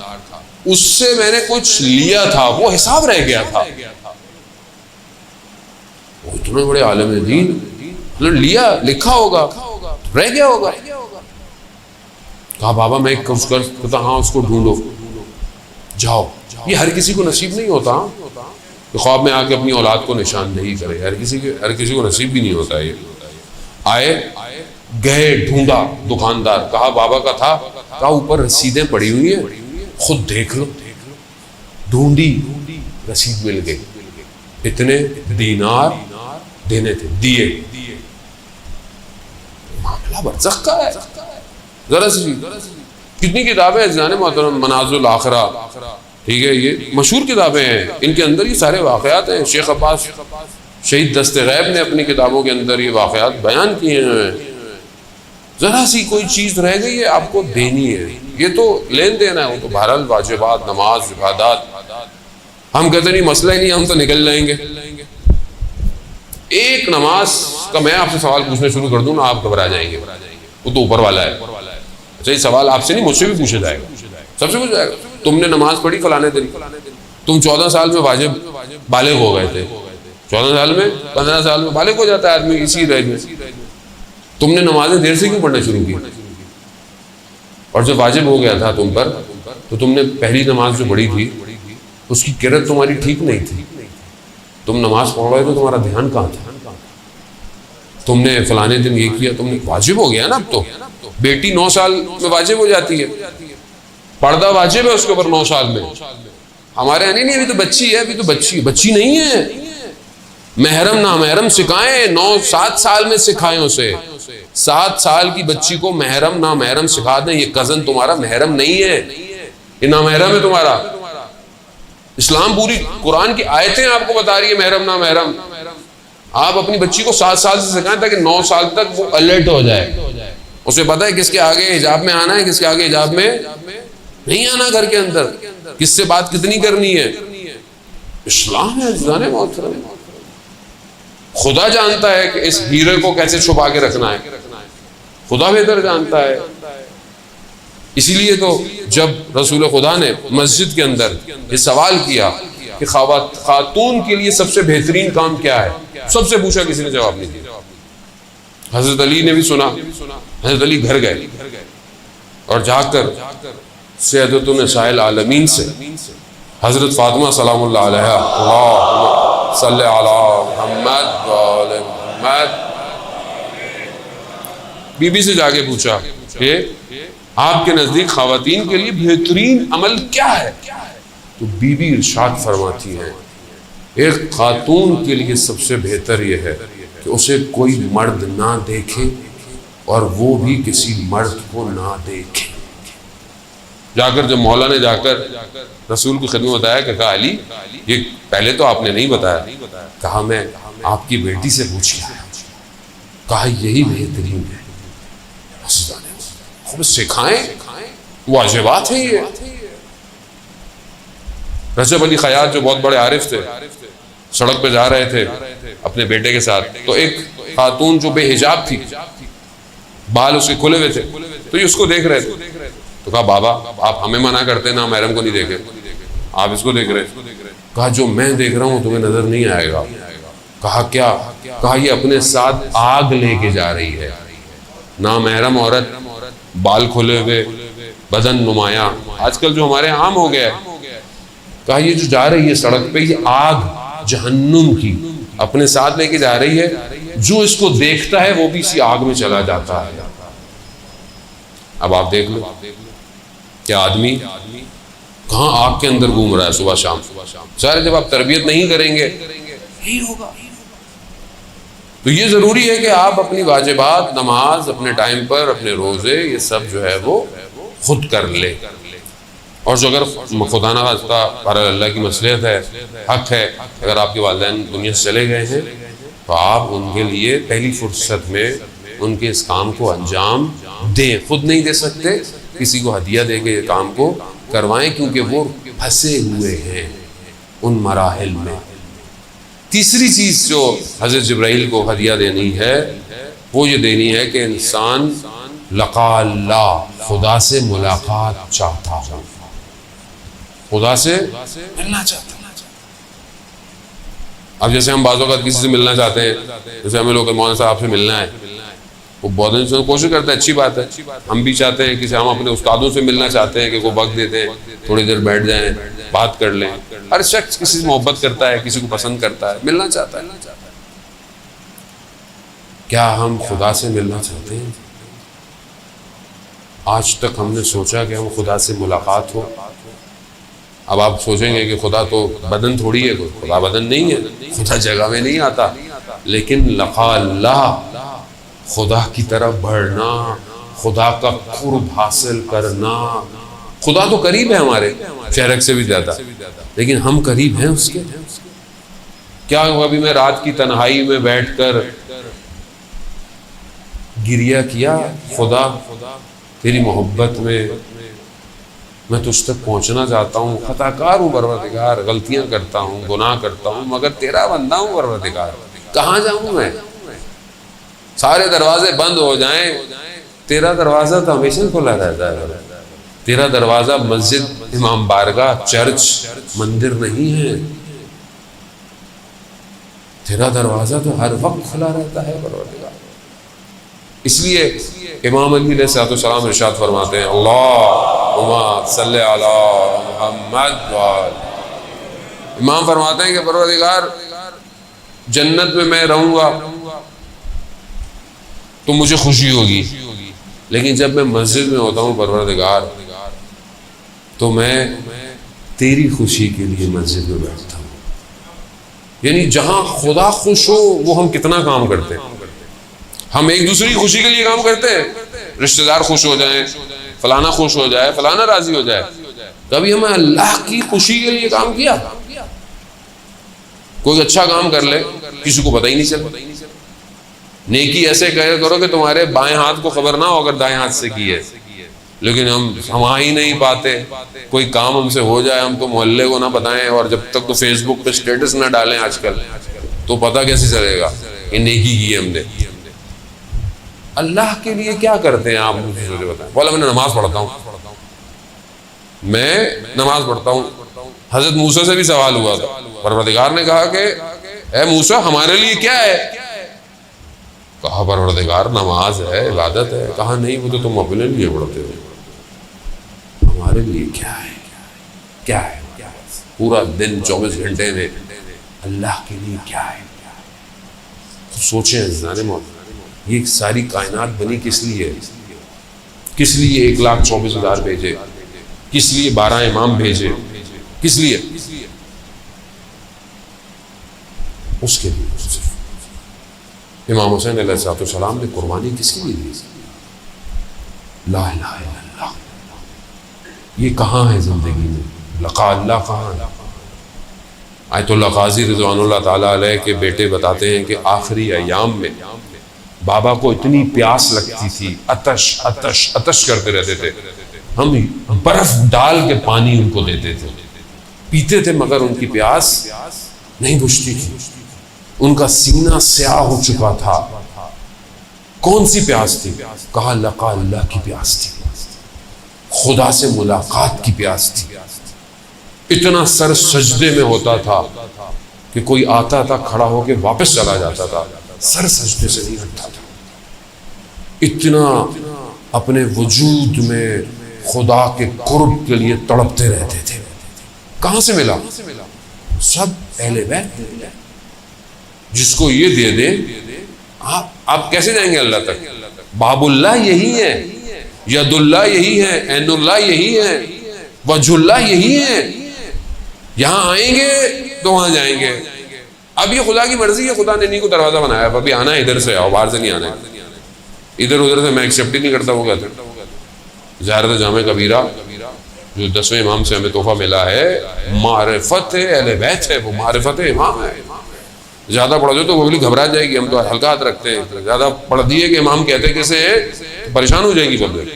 اس سے میں نے کچھ لیا تھا وہ حساب رہ گیا تھا، اتنے بڑے عالم دین لیا لکھا ہوگا رہ گیا ہوگا، کہا بابا میں کچھ کرتا ہاں اس کو ڈھونڈو، جاؤ، یہ ہر کسی کو نصیب نہیں ہوتا کہ خواب میں آ کے اپنی اولاد کو نشاندہی کرے، ہر کسی کو نصیب بھی نہیں ہوتا، یہ آئے گئے ڈھونڈا دکاندار, کہا بابا کا تھا, کہا اوپر رسیدیں پڑی ہوئی ہیں, خود دیکھ لو. ڈھونڈی, رسید مل گئی, اتنے دینار دینے تھے, دیے. معاملہ برزخ کا ہے. ذرا سی کتنی کتابیں ہیں جانے محترم, منازل الاخرہ, ٹھیک ہے, یہ مشہور کتابیں ہیں, ان کے اندر یہ سارے واقعات ہیں. شیخ عباس شہید دست غیب نے اپنی کتابوں کے اندر یہ واقعات بیان کیے ہیں. ذرا سی کوئی چیز رہ گئی ہے آپ کو دینی ہے, یہ تو لین دین ہے, وہ تو بہرحال واجبات, نماز, عبادات. ہم کہتے نہیں مسئلہ ہی نہیں, ہم تو نکل جائیں گے. ایک نماز کا میں آپ سے سوال پوچھنا شروع کر دوں نا, آپ گھبرا جائیں گے, وہ تو اوپر والا ہے. اچھا یہ سوال آپ سے نہیں, مجھ سے بھی پوچھا جائے گا, سب سے پوچھا جائے گا. تم نے نماز پڑھی فلانے دن, تم 14 سال میں واجب بالغ ہو گئے تھے, 14 سال میں 15 سال میں بالغ ہو جاتا ہے آدمی اسی رینج میں. تم نے نمازیں دیر سے کیوں پڑھنا شروع کی؟ اور جب واجب ہو گیا تھا تم پر, تو تم نے پہلی نماز جو پڑھی تھی اس کی قرأت تمہاری ٹھیک نہیں تھی. تم نماز پڑھ رہے تھے, تمہارا دھیان کہاں تھا؟ تم نے فلانے دن یہ کیا, تم نے واجب ہو گیا نا. اب تو بیٹی 9 سال میں واجب ہو جاتی ہے, پردہ واجب ہے اس کے اوپر 9 سال میں. ہمارے یہاں نہیں, ابھی تو بچی ہے, ابھی تو بچی نہیں ہے. محرم نامحرم سکھائیں, 9-7 سال میں سکھائیں اسے. 7 سال کی بچی کو محرم نامحرم سکھا دیں, یہ کزن تمہارا محرم نہیں ہے, یہ نامحرم ہے تمہارا. اسلام پوری قرآن کی آیتیں آپ کو بتا رہی ہے محرم نامحرم. آپ اپنی بچی کو 7 سال سے سکھائیں تاکہ 9 سال تک وہ الرٹ ہو جائے, اسے پتہ ہے کس کے آگے حجاب میں آنا ہے, کس کے آگے حجاب میں نہیں آنا, گھر کے اندر کس سے بات کتنی کرنی ہے. اسلام ہے جانے محترم. خدا جانتا ہے کہ اس ہیرے کو کیسے چھپا کے رکھنا ہے, خدا بہتر جانتا ہے. اسی لیے تو جب رسول خدا نے مسجد کے اندر یہ سوال کیا کہ خاتون کے لیے سب سے بہترین کام کیا ہے, سب سے پوچھا, کسی نے جواب نہیں دیا. حضرت علی نے بھی سنا, حضرت علی گھر گئے اور جا کر سیدۃ النساء العالمین سے حضرت فاطمہ سلام اللہ علیہا, اللہم صلی علی محمد وآل محمد, بی بی سے جا کے پوچھا کہ آپ کے نزدیک خواتین کے لیے بہترین عمل کیا ہے؟ تو بی بی ارشاد فرماتی ہے, ایک خاتون کے لیے سب سے بہتر یہ ہے کہ اسے کوئی مرد نہ دیکھے اور وہ بھی کسی مرد کو نہ دیکھے. جا کر جب مولا نے جا کر رسول کی خدمت بتایا کہ کہا علی یہ پہلے تو آپ نے نہیں بتایا, کہا میں آپ کی بیٹی سے پوچھ لیا, کہا یہی بہترین ہے. خوب سکھائیں, واجبات ہیں یہ. رجب علی خیاط جو بہت بڑے عارف تھے, سڑک پہ جا رہے تھے اپنے بیٹے کے ساتھ, تو ایک خاتون جو بے حجاب تھی, بال اس کے کھلے ہوئے تھے, تو یہ اس کو دیکھ رہے تھے. تو کہا بابا آپ ہمیں منع کرتے نا محرم کو نہیں دیکھے, آپ اس کو دیکھ رہے. کہا جو میں دیکھ رہا ہوں تمہیں نظر نہیں آئے گا. کہا کیا؟ کہا یہ اپنے ساتھ آگ لے کے جا رہی ہے. نامحرم عورت, بال کھلے ہوئے, بدن نمایاں, آج کل جو ہمارے عام ہو گیا ہے. کہا یہ جو جا رہی ہے سڑک پہ, یہ آگ جہنم کی اپنے ساتھ لے کے جا رہی ہے, جو اس کو دیکھتا ہے وہ بھی اسی آگ میں چلا جاتا ہے. اب آپ دیکھ لو کہ آدمی کہاں آگ کے اندر گھوم رہا ہے صبح شام. سارے جب آپ تربیت نہیں کریں گے یہی ہوگا. تو یہ ضروری ہے کہ آپ اپنی واجبات, نماز اپنے ٹائم پر, اپنے روزے, یہ سب جو ہے وہ خود کر لے. اور جو اگر خدا نہ خواستہ پر اللہ کی مصلحت ہے, حق ہے, اگر آپ کے والدین دنیا سے چلے گئے ہیں تو آپ ان کے لیے پہلی فرصت میں ان کے اس کام کو انجام دیں. خود نہیں دے سکتے, کسی کو ہدیہ دے کے یہ کام کو کروائیں, کیونکہ وہ پھنسے ہوئے ہیں ان مراحل میں. تیسری چیز جو حضرت جبرائیل کو ہدیہ دینی ہے وہ یہ دینی ہے کہ انسان لقا اللہ, خدا سے ملاقات چاہتا ہو, خدا سے ملنا چاہتا ہوں. اب جیسے ہم بعض اوقات کسی سے ملنا چاہتے ہیں, جیسے ہمیں لوگ مولانا صاحب سے ملنا ہے, وہ بہت انسان کوشش کرتا ہے, اچھی بات ہے. ہم بھی چاہتے ہیں کہ ہم اپنے استادوں سے ملنا چاہتے ہیں کہ کوئی وقت دیتے ہیں, تھوڑی دیر بیٹھ جائیں, بات کر لیں. ہر شخص کسی سے محبت کرتا ہے, کسی کو پسند کرتا ہے, ملنا چاہتا ہے. کیا ہم خدا سے ملنا چاہتے ہیں؟ آج تک ہم نے سوچا کہ ہم خدا سے ملاقات ہو؟ اب آپ سوچیں گے کہ خدا تو بدن تھوڑی ہے، خدا بدن نہیں ہے، خدا جگہ میں نہیں آتا، لیکن لقاء اللہ، خدا کی طرف بڑھنا، خدا کا قرب حاصل کرنا. خدا تو قریب ہے ہمارے شہرک سے بھی زیادہ، لیکن ہم قریب ہیں اس کے؟ کیا ابھی میں رات کی تنہائی میں بیٹھ کر گریہ کیا، خدا تیری محبت میں تجھ تک پہنچنا چاہتا ہوں، خطا کار ہوں پروردگار، غلطیاں کرتا ہوں، گناہ کرتا ہوں، مگر تیرا بندہ ہوں پروردگار، کہاں جاؤں میں؟ سارے دروازے بند ہو جائیں، تیرا دروازہ تو ہمیشہ کھلا رہتا ہے. تیرا دروازہ مسجد، امام بارگاہ، چرچ، مندر نہیں ہے، تیرا دروازہ تو ہر وقت کھلا رہتا ہے پروردگار. اس لیے امام علی علیہ السلام ارشاد فرماتے ہیں، اللہم صلی علی محمد. امام فرماتے ہیں کہ پروردگار جنت میں رہوں گا تو مجھے خوشی ہوگی، لیکن جب میں مسجد میں ہوتا ہوں پروردگار تو میں تیری خوشی کے لیے مسجد میں بیٹھتا ہوں. یعنی جہاں خدا خوش ہو وہ ہم کتنا کام کرتے ہیں. ہم ایک دوسری کی خوشی کے لیے کام کرتے ہیں، رشتہ دار خوش ہو جائیں، فلانا خوش ہو جائے، فلانا راضی ہو جائے. کبھی ہمیں اللہ کی خوشی کے لیے کام کیا؟ کوئی اچھا کام کر لے، کسی کو پتہ ہی نہیں چلے. نیکی ایسے کہے کرو کہ تمہارے بائیں ہاتھ کو خبر نہ ہو اگر دائیں ہاتھ سے کی ہے، لیکن ہم آ ہی نہیں پاتے. کوئی کام ہم سے ہو جائے ہم تو محلے کو نہ بتائیں، اور جب تک تو فیس بک پہ اسٹیٹس نہ ڈالیں آج کل تو پتہ کیسے چلے گا کہ نیکی کی ہے ہم نے. اللہ کے لیے کیا کرتے ہیں آپ مجھے بتائیں. بولا میں نماز پڑھتا ہوں، میں نماز پڑھتا ہوں. حضرت موسیٰ سے بھی سوال ہوا تھا، پروردگار نے کہا کہ اے موسیٰ ہمارے لیے کیا ہے؟ کہا پروردگار نماز ہے، عبادت ہے. کہا نہیں وہ تو تم اپنے لیے پڑھتے ہو، ہمارے لیے کیا ہے؟ کیا ہے پورا دن 24 گھنٹے میں اللہ کے لیے کیا ہے؟ سوچیں عزیزان موت، یہ ساری کائنات بنی کس لیے؟ کس لیے 1,24,000 بھیجے؟ کس لیے 12 امام بھیجے؟ کس لیے؟ اس کے لیے. امام حسین علیہ السلام نے قربانی کس کے لیے دی؟ لا الہ الا اللہ. یہ کہاں ہے زندگی میں؟ لقاء اللہ کہاں ہے؟ آیت اللہ قاضی رضوان اللہ تعالیٰ علیہ کے بیٹے بتاتے ہیں کہ آخری ایام میں بابا کو اتنی پیاس لگتی تھی، عطش کرتے رہتے تھے. ہم برف ڈال کے پانی ان کو دیتے تھے، پیتے تھے، مگر ان کی پیاس نہیں بجھتی تھی. ان کا سینہ سیاہ ہو چکا تھا. کون سی پیاس تھی؟ کہا لقاء اللہ کی پیاس تھی، خدا سے ملاقات کی پیاس تھی. اتنا سر سجدے میں ہوتا تھا کہ کوئی آتا تھا کھڑا ہو کے واپس چلا جاتا تھا، سر سجدے سے نہیں ہٹتا تھا. اتنا اپنے وجود میں خدا کے قرب کے لیے تڑپتے رہتے تھے. کہاں سے ملا؟ سب اہل بیت نے ملا. جس کو یہ دے دیں آپ کیسے جائیں گے اللہ تک؟ باب اللہ یہی ہے، ید اللہ یہی ہے، عین اللہ یہی ہے، وجہ اللہ یہی ہے. یہاں آئیں گے تو وہاں جائیں گے. اب یہ خدا کی مرضی ہے، خدا نے نہیں کو دروازہ بنایا. ابھی آنا ہے ادھر سے آؤ، باہر سے نہیں آنا ہے. ادھر ادھر سے میں ایکسیپٹ ہی نہیں کرتا. وہ کہتے ہیں زیارت جامع کبیرہ جو 10ویں امام سے ہمیں تحفہ ملا ہے، معرفت اہل بیت ہے، وہ معرفت امام ہے. زیادہ پڑھ دو تو وہ بھی گھبرا جائے گی. ہم تو ہلکا ہاتھ رکھتے ہیں، زیادہ پڑھ دیے کہ امام کہتے کیسے ہیں پریشان ہو جائے گی پبلک.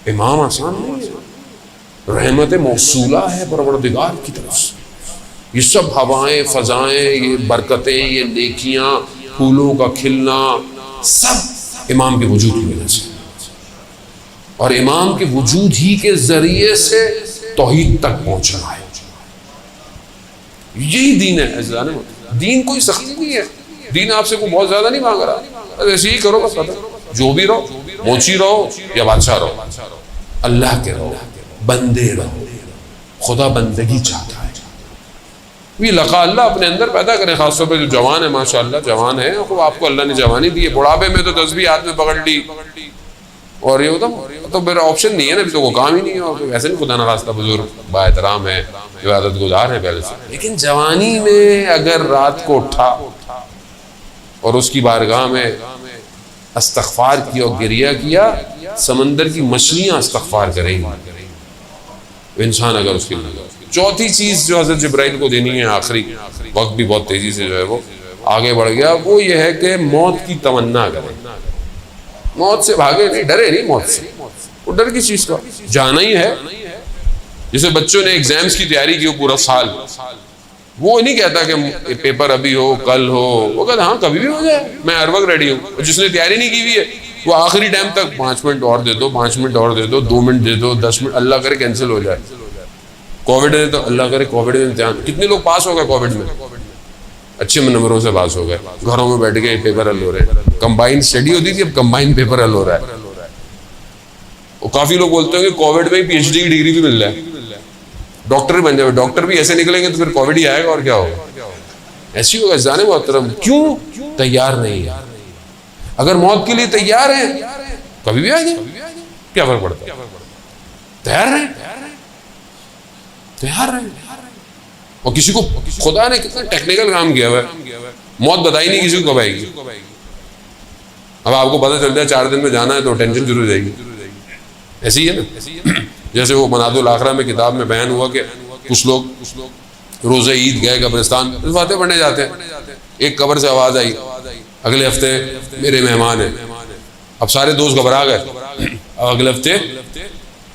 امام آسان نہیں ہے، رحمت موصولہ ہے پروردگار کی طرف سے. یہ سب ہوائیں، فضائیں، یہ برکتیں، یہ نیکیاں، پھولوں کا کھلنا، سب امام کے وجود کی وجہ سے. اور امام کے وجود ہی کے ذریعے سے توحید تک پہنچنا ہے. یہی دین ہے. دین کوئی سختی نہیں ہے. دین آپ سے کوئی بہت زیادہ نہیں مانگ رہا، ایسے ہی کرو بس. جو بھی رہو، موچی رہو یا بادشاہ رہو، اللہ کے رہو، بندے رہو. خدا بندگی چاہتا ہے. یہ لقاء اللہ اپنے اندر پیدا کریں. خاص طور پہ جو جوان ہے، ماشاءاللہ جوان ہے، آپ کو اللہ نے جوانی دی ہے. بڑھاپے میں تو تسبیح ہاتھ میں پکڑ لی اور یہ ہوتا تو میرا آپشن نہیں ہے نا، ابھی تو وہ کام ہی نہیں ہے، ویسے نہیں خدا نخواستہ بزرگ با احترام ہے، عبادت گزار ہے پہلے سے، لیکن جوانی میں اگر رات کو اٹھا اور اس کی بارگاہ میں استغفار کیا اور گریہ کیا، سمندر کی مچھلیاں استغفار کریں گی انسان اگر اس کی نظر۔ چوتھی چیز جو حضرت جبرائیل کو دینی ہے، آخری وقت بھی بہت تیزی سے جو ہے وہ آگے بڑھ گیا، وہ یہ ہے کہ موت کی تمنا کرے، موت سے بھاگے نہیں، ڈرے نہیں موت سے، وہ ڈر کس چیز کا، جانا ہی ہے۔ جیسے بچوں نے ایگزامز کی تیاری کی ہو پورا سال، وہ نہیں کہتا کہ پیپر ابھی ہو کل ہو، وہ کہتا ہاں کبھی بھی ہو جائے، میں ہر وقت ریڈی ہوں۔ اور جس نے تیاری نہیں کی ہوئی ہے وہ آخری ٹائم تک 5 منٹ اور دے دو، 5 منٹ اور دے دو، 2 منٹ دے دو، 10 منٹ، اللہ کرے کینسل ہو جائے۔ کووڈ ہے تو اللہ کرے کووڈ میں امتحان، کتنے لوگ پاس ہو گئے کووڈ میں، اچھے نمبروں سے پاس ہو گئے، گھروں میں بیٹھ کے پیپر حل ہو رہے ہیں۔ کمبائن اسٹڈی ہوتی تھی، اب کمبائن پیپر حل ہو رہا ہے۔ اور کافی لوگ بولتے ہیں کہ کووڈ میں پی ایچ ڈی کی ڈگری بھی مل رہا ہے، ڈاکٹر بن جائے، ڈاکٹر بھی ایسے نکلیں گے تو پھر کووڈ ہی آئے گا اور کیا ہوگا، ایسی ہوگا۔ جانے محترم کیوں تیار نہیں ہے؟ اگر موت کے لیے تیار ہیں کبھی بھی آ جائے، کیا فرق پڑتا ہے؟ تیار رہیں، تیار رہیں۔ اور کسی کو خدا نے کتنا ٹیکنیکل کام کیا ہوا ہے، موت بتائی نہیں کسی کو کب آئے گی۔ اب آپ کو پتہ چل جائے 4 دن میں جانا ہے تو ٹینشن شروع ہو جائے گی، ایسے ہی ہے نا۔ جیسے وہ مناد الاخرہ میں کتاب میں بیان ہوا کہ کچھ لوگ روزہ عید گئے قبرستان، فاتحہ پڑھنے جاتے ہیں، ایک قبر سے آواز آئی اگلے ہفتے میرے مہمان ہیں۔ اب سارے دوست گھبرا گئے، اب اگلے ہفتے،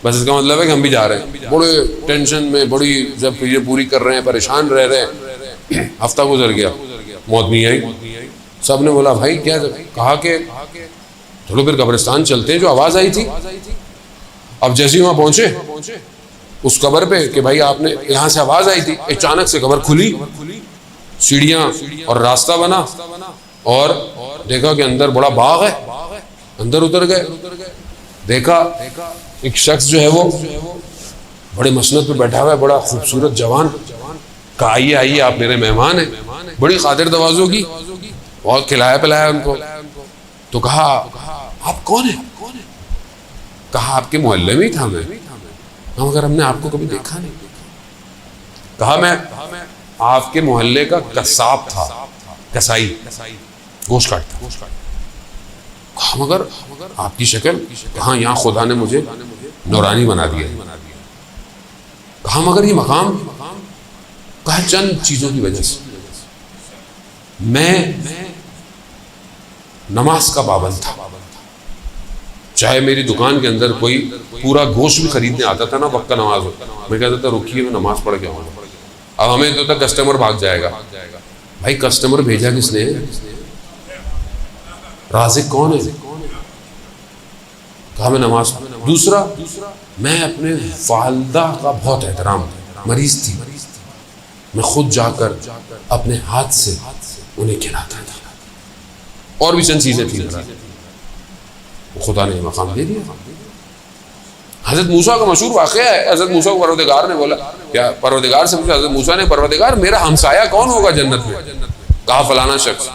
بس اس کا مطلب ہے کہ ہم بھی جا رہے ہیں، بڑے ٹینشن میں، بڑی جب یہ پوری کر رہے ہیں، پریشان رہ رہے ہیں۔ ہفتہ گزر گیا، موت نہیں آئی۔ سب نے بولا بھائی کیا، کہا کہ چلو پھر قبرستان چلتے ہیں جو آواز آئی تھی۔ اب جیسے ہی وہاں پہنچے اس قبر پہ کہ بھائی آپ نے یہاں سے آواز آئی تھی، اچانک سے قبر کھلی، سیڑھیاں اور راستہ بنا، اور دیکھا کہ اندر بڑا باغ ہے، اندر اتر گئے، دیکھا ایک شخص جو ہے وہ بڑے مسند پہ بیٹھا ہوا ہے، بڑا خوبصورت جوان، کہا آئیے آئیے آپ میرے مہمان ہیں، بڑی خاطر تواضع کی، بہت کھلایا پلایا ان کو۔ تو کہا آپ کون ہیں؟ کہا آپ کے محلے میں ہی تھا میں، مگر ہم نے آپ کو کبھی دیکھا نہیں۔ کہا میں آپ کے محلے کا قصاب تھا، کسائی، گوشت کاٹتا۔ کہا مگر آپ کی شکل، کہاں یہاں خدا نے مجھے نورانی بنا دیا۔ کہا مگر یہ مقام، کہا چند چیزوں کی وجہ سے، میں نماز کا پابند تھا، چاہے میری دکان کے اندر کوئی پورا گوشت بھی خریدنے آتا تھا نا، وقت کا نماز ہو، میں کہتا تھا رکیے میں نماز پڑھ کے آؤں گا۔ اب ہمیں تو تک کسٹمر بھاگ جائے گا، بھائی کسٹمر بھیجا کس نے؟ رازق کون ہے؟ کہا میں نماز۔ دوسرا، میں اپنے والدہ کا بہت احترام، مریض تھی، میں خود جا کر اپنے ہاتھ سے انہیں کھلاتا تھا، اور بھی چند چیزیں تھیں، خدا نے مقام دے دیا۔ حضرت موسیٰ کا مشہور واقعہ ہے، حضرت موسیٰ کو پروردگار نے بولا، کیا پروردگار سے پوچھا حضرت موسیٰ نے، پروردگار میرا ہمسایہ کون ہوگا جنت میں؟ کہا فلانا شخص۔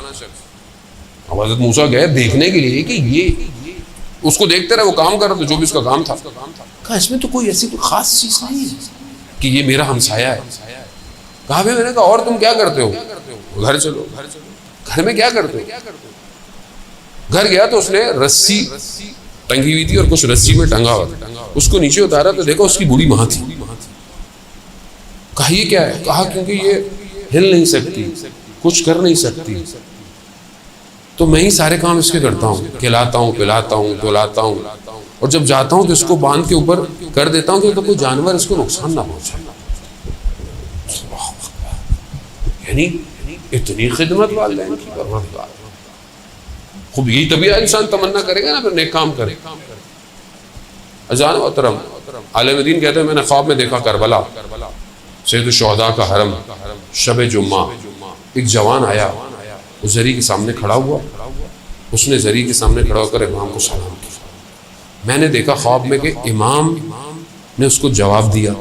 اب حضرت موسیٰ گئے دیکھنے کے لیے کہ یہ اس کو دیکھتے رہے، وہ کام کر رہا تھا جو بھی اس کا کام تھا۔ کہا اس میں تو کوئی ایسی کوئی خاص چیز نہیں ہے کہ یہ میرا ہمسایہ ہے۔ کہا میں نے کہا اور تم کیا کرتے ہو؟ گھر چلو۔ گھر میں کیا کرتے ہو؟ گھر گیا تو اس نے رسی ٹنگی ہوئی تھی اور کچھ رسی میں ٹنگا ہوا تھا، اس کو نیچے اتارا تو دیکھا اس کی بوڑھی ماں تھی۔ کہا یہ کیا ہے؟ کہا کیونکہ یہ ہل نہیں سکتی، کچھ کر نہیں سکتی، تو میں ہی سارے کام اس کے کرتا ہوں، کھلاتا ہوں، پلاتا ہوں، دھلاتا ہوں، اور جب جاتا ہوں تو اس کو باندھ کے اوپر کر دیتا ہوں کہ تو کوئی جانور اس کو نقصان نہ پہنچائے۔ یعنی اتنی خدمت والدین کی پروردگار، خوب یہی طبیعہ انسان تمنا کرے گا نا پھر نیک کام کرے۔ اذان محترم، عالم دین کہتے ہیں میں نے خواب میں دیکھا کربلا، سید الشہداء کا حرم، شب جمعہ، ایک جوان آیا، اس زری کے سامنے کھڑا ہوا، اس نے زری کے سامنے کھڑا ہو کر امام کو سلام کیا۔ میں نے دیکھا خواب میں کہ امام نے اس کو جواب دیا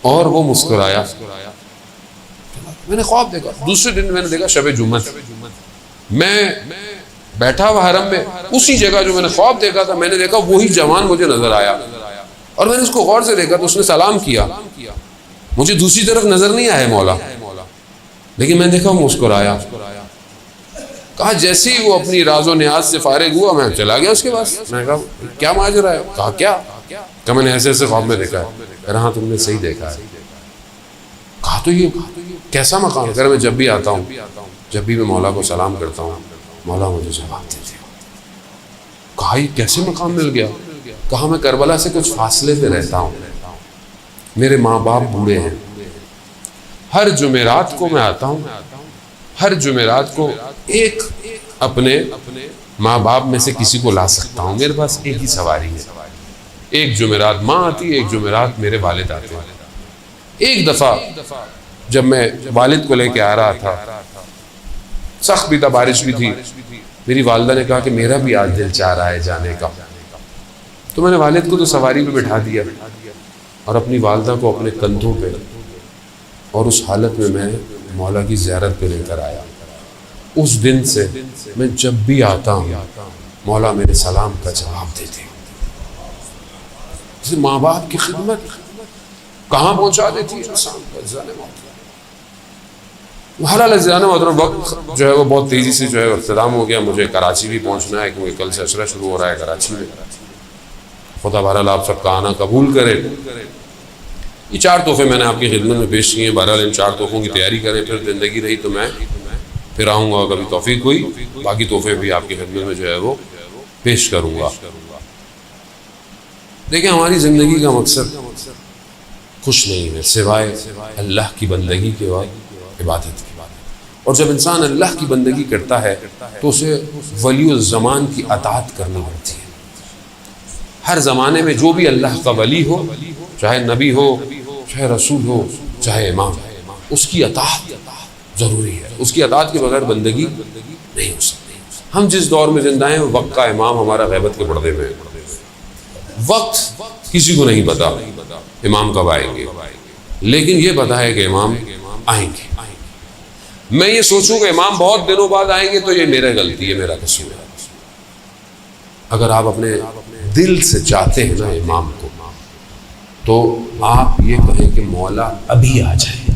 اور وہ مسکرایا۔ میں نے خواب دیکھا، دوسرے دن میں نے دیکھا شب جمعہ، میں بیٹھا ہوا حرم میں اسی جگہ جو میں نے خواب دیکھا تھا، میں نے دیکھا وہی جوان مجھے نظر آیا، اور میں نے اس کو غور سے دیکھا تو اس نے سلام کیا، مجھے دوسری طرف نظر نہیں آیا مولا، لیکن میں نے دیکھا وہ مسکرایا. کہا جیسے ہی وہ اپنی راز و نیاز سے فارغ ہوا میں چلا گیا اس کے پاس. میں نے کہا کیا ماجرا ہے؟ کہا کیا؟ کہ میں نے ایسے ایسے خواب میں دیکھا ہے. کہا ہاں تم نے صحیح دیکھا ہے. کہا تو یہ کیسا مقام ہے؟ میں جب بھی آتا ہوں، جب بھی میں مولا کو سلام کرتا ہوں، مولا مجھے جواب دیتے ہیں. کہا یہ کیسے مقام مل گیا؟ کہا میں کربلا سے کچھ فاصلے پہ رہتا ہوں، میرے ماں باپ بوڑھے ہیں، ہر جمعرات کو میں آتا ہوں، ہر جمعرات کو ایک اپنے ماں باپ میں سے کسی کو لا سکتا ہوں، میرے پاس ایک ہی سواری ہے. ایک جمعرات ماں آتی ہے، ایک جمعرات میرے والد آتے ہیں. ایک دفعہ جب میں والد کو لے کے آ رہا تھا، سخت بھی تھا، بارش بھی تھی، میری والدہ نے کہا کہ میرا بھی آج دل چاہ رہا ہے جانے کا. تو میں نے والد کو تو سواری پہ بٹھا دیا اور اپنی والدہ کو اپنے کندھوں پہ، اور اس حالت میں میں مولا کی زیارت پہ لے کر آیا. اس دن سے میں جب بھی آتا ہوں مولا میرے سلام کا جواب دیتے ہیں. ماں باپ کی خدمت کہاں پہنچا دیتی ہے انسان کو. حلال زیان محترم، وقت جو ہے وہ بہت تیزی سے جو ہے اختتام ہو گیا. مجھے کراچی بھی پہنچنا ہے کیونکہ کل سے عشرہ شروع ہو رہا ہے کراچی میں. خدا بہرحال آپ سب کا آنا قبول کرے. یہ 4 تحفے میں نے آپ کی خدمت میں پیش کیے ہیں. بہرحال ان 4 تحفوں کی تیاری کریں، پھر زندگی رہی تو میں پھر آؤں گا، کبھی توفیق ہوئی باقی تحفے بھی آپ کی خدمت میں جو ہے وہ پیش کروں گا. دیکھیں ہماری زندگی کا مقصد کچھ نہیں ہے سوائے اللہ کی بندگی کے بعد عبادت کی. اور جب انسان اللہ کی بندگی کرتا ہے تو اسے ولی الزمان کی اطاعت کرنی پڑتی ہے. ہر زمانے میں جو بھی اللہ کا ولی ہو، چاہے نبی ہو، چاہے رسول ہو، چاہے امام، اس کی اطاعت ضروری ہے. اس کی اطاعت کے بغیر بندگی نہیں ہو سکتی. ہم جس دور میں زندہ ہیں وقت کا امام ہمارا غیبت کے پردے میں ہے. وقت کسی کو نہیں پتا امام کب آئیں گے، لیکن یہ پتا ہے کہ امام آئیں گے. میں یہ سوچوں کہ امام بہت دنوں بعد آئیں گے تو یہ میرا غلطی ہے، میرا قصور ہے. اگر آپ اپنے دل سے چاہتے ہیں نا امام کو، تو آپ یہ کہیں کہ مولا ابھی آ جائے،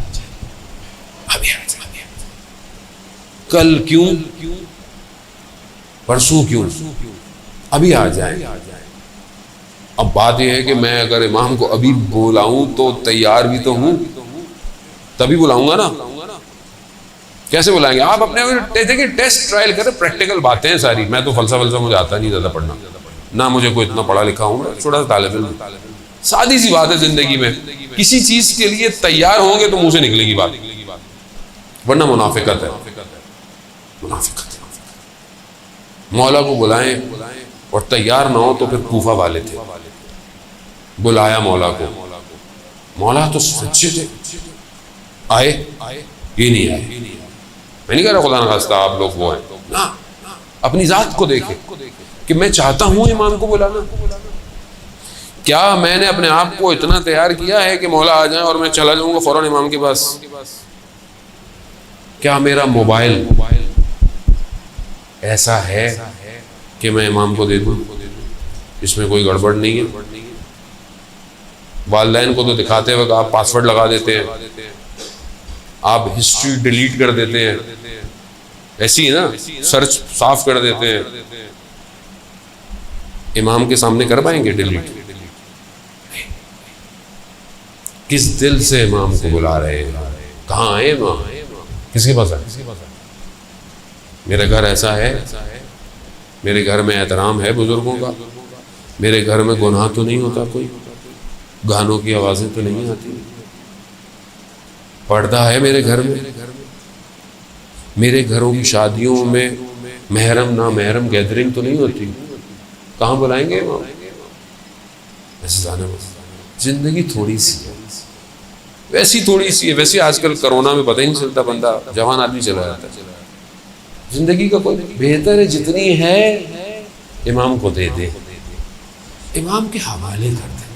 ابھی آ جائے، کل کیوں، پرسوں کیوں، ابھی آ جائیں. اب بات یہ ہے کہ میں اگر امام کو ابھی بلاؤں تو تیار بھی تو ہوں، تبھی بلاؤں گا نا. کیسے بلائیں گے؟ آپ اپنے دیکھیں ٹیسٹ ٹرائل کریں، پریکٹیکل باتیں ہیں ساری. میں تو فلسفہ مجھے آتا نہیں زیادہ پڑھنا، نہ مجھے کوئی اتنا پڑھا لکھا ہوں، چھوٹا سا طالب علم. سادی سی بات ہے زندگی میں، کسی چیز کے لیے تیار ہوں گے تو منہ سے نکلے گی بات، ورنہ منافقت ہے. منافقت. مولا کو بلائیں اور تیار نہ ہو تو پھر کوفہ والے تھے، بلایا مولا کو، مولا تو سچے تھے، آئے یہ نہیں آئے. میں نہیں کہہ رہا خدا نخواستہ آپ لوگ وہ ہیں، نا اپنی ذات کو دیکھیں کہ میں چاہتا ہوں امام کو بلانا. کیا میں نے اپنے آپ کو اتنا تیار کیا ہے کہ مولا آ جائیں اور میں چلا جاؤں گا فوراً امام کے پاس؟ کیا میرا موبائل ایسا ہے کہ میں امام کو دے دوں؟ اس میں کوئی گڑبڑ نہیں ہے. والدین کو تو دکھاتے وقت آپ پاسورڈ لگا دیتے ہیں، آپ ہسٹری ڈیلیٹ کر دیتے ہیں، ایسی ہے نا، سرچ صاف کر دیتے ہیں. امام کے سامنے کر پائیں گے ڈیلیٹ؟ کس دل سے امام کو بلا رہے ہیں؟ کہاں آئے امام؟ کس کے پاس آئے؟ میرے گھر ایسا ہے، میرے گھر میں احترام ہے بزرگوں کا، میرے گھر میں گناہ تو نہیں ہوتا، کوئی گانوں کی آوازیں تو نہیں آتی، پردہ ہے میرے گھر میں، میرے گھروں کی شادیوں میں محرم نا محرم گیدرنگ تو نہیں ہوتی. کہاں بلائیں گے امام؟ ایسے جانا. زندگی تھوڑی سی ہے، ویسی تھوڑی سی ہے. ویسے آج کل کرونا میں پتہ ہی نہیں چلتا، بندہ جوان آدمی چلا جاتا ہے. زندگی کا کوئی بہتر ہے جتنی ہے امام کو دے دے، امام کے حوالے کر دیں.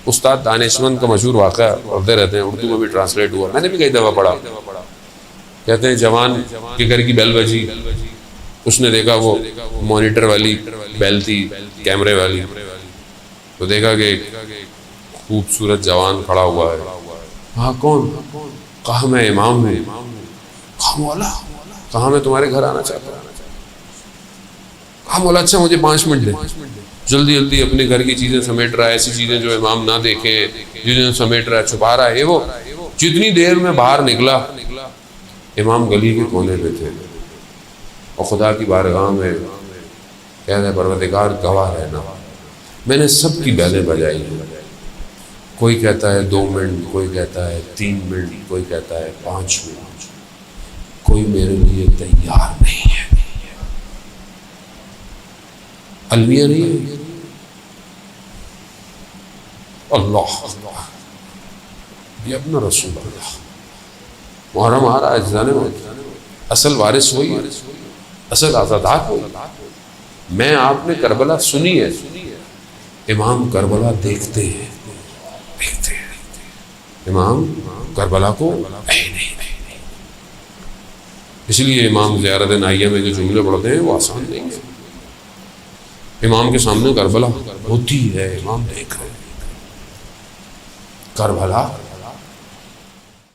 استاد دانشمند کا مشہور واقعہ پڑھتے رہتے ہیں، اردو میں بھی ٹرانسلیٹ ہوا، میں نے بھی کئی دفعہ پڑھا. کہتے ہیں جوان کے گھر کی بیل بجی، اس نے دیکھا وہ مانیٹر والی بیل تھی، کیمرے والی، تو دیکھا کہ خوبصورت جوان کھڑا ہوا ہے. ہاں کون؟ کہا میں امام ہوں. کہا مولا، کہا میں تمہارے گھر آنا چاہتا ہوں. کہا مولا اچھا مجھے 5 منٹ دیں. جلدی جلدی اپنے گھر کی چیزیں سمیٹ رہا ہے، ایسی چیزیں جو امام نہ دیکھیں، جنہیں سمیٹ رہا ہے، چھپا رہا ہے. وہ جتنی دیر میں باہر نکلا، امام گلی کے کونے پہ تھے اور خدا کی بارگاہ میں کہہ رہے پروردگار گواہ رہنا، میں نے سب کی بیلیں بجائی ہیں. کوئی کہتا ہے 2 منٹ، کوئی کہتا ہے 3 منٹ، کوئی کہتا ہے 5 منٹ. کوئی میرے لیے تیار نہیں ہے. المیہ نہیں ہے. اللہ یہ اپنا رسول اللہ محرم آ رہا ہے جانے میں، اصل وارث وہی ہے، اصل آزادات وہی. میں آپ نے کربلا سنی ہے، امام کربلا دیکھتے ہیں، دیکھتے ہیں. امام کربلا کو نہیں. اس لیے امام زیارت نائیہ میں جو جملے پڑھتے ہیں وہ آسان نہیں ہے. امام کے سامنے کربلا ہوتی ہے، امام دیکھ رہے ہیں کربلا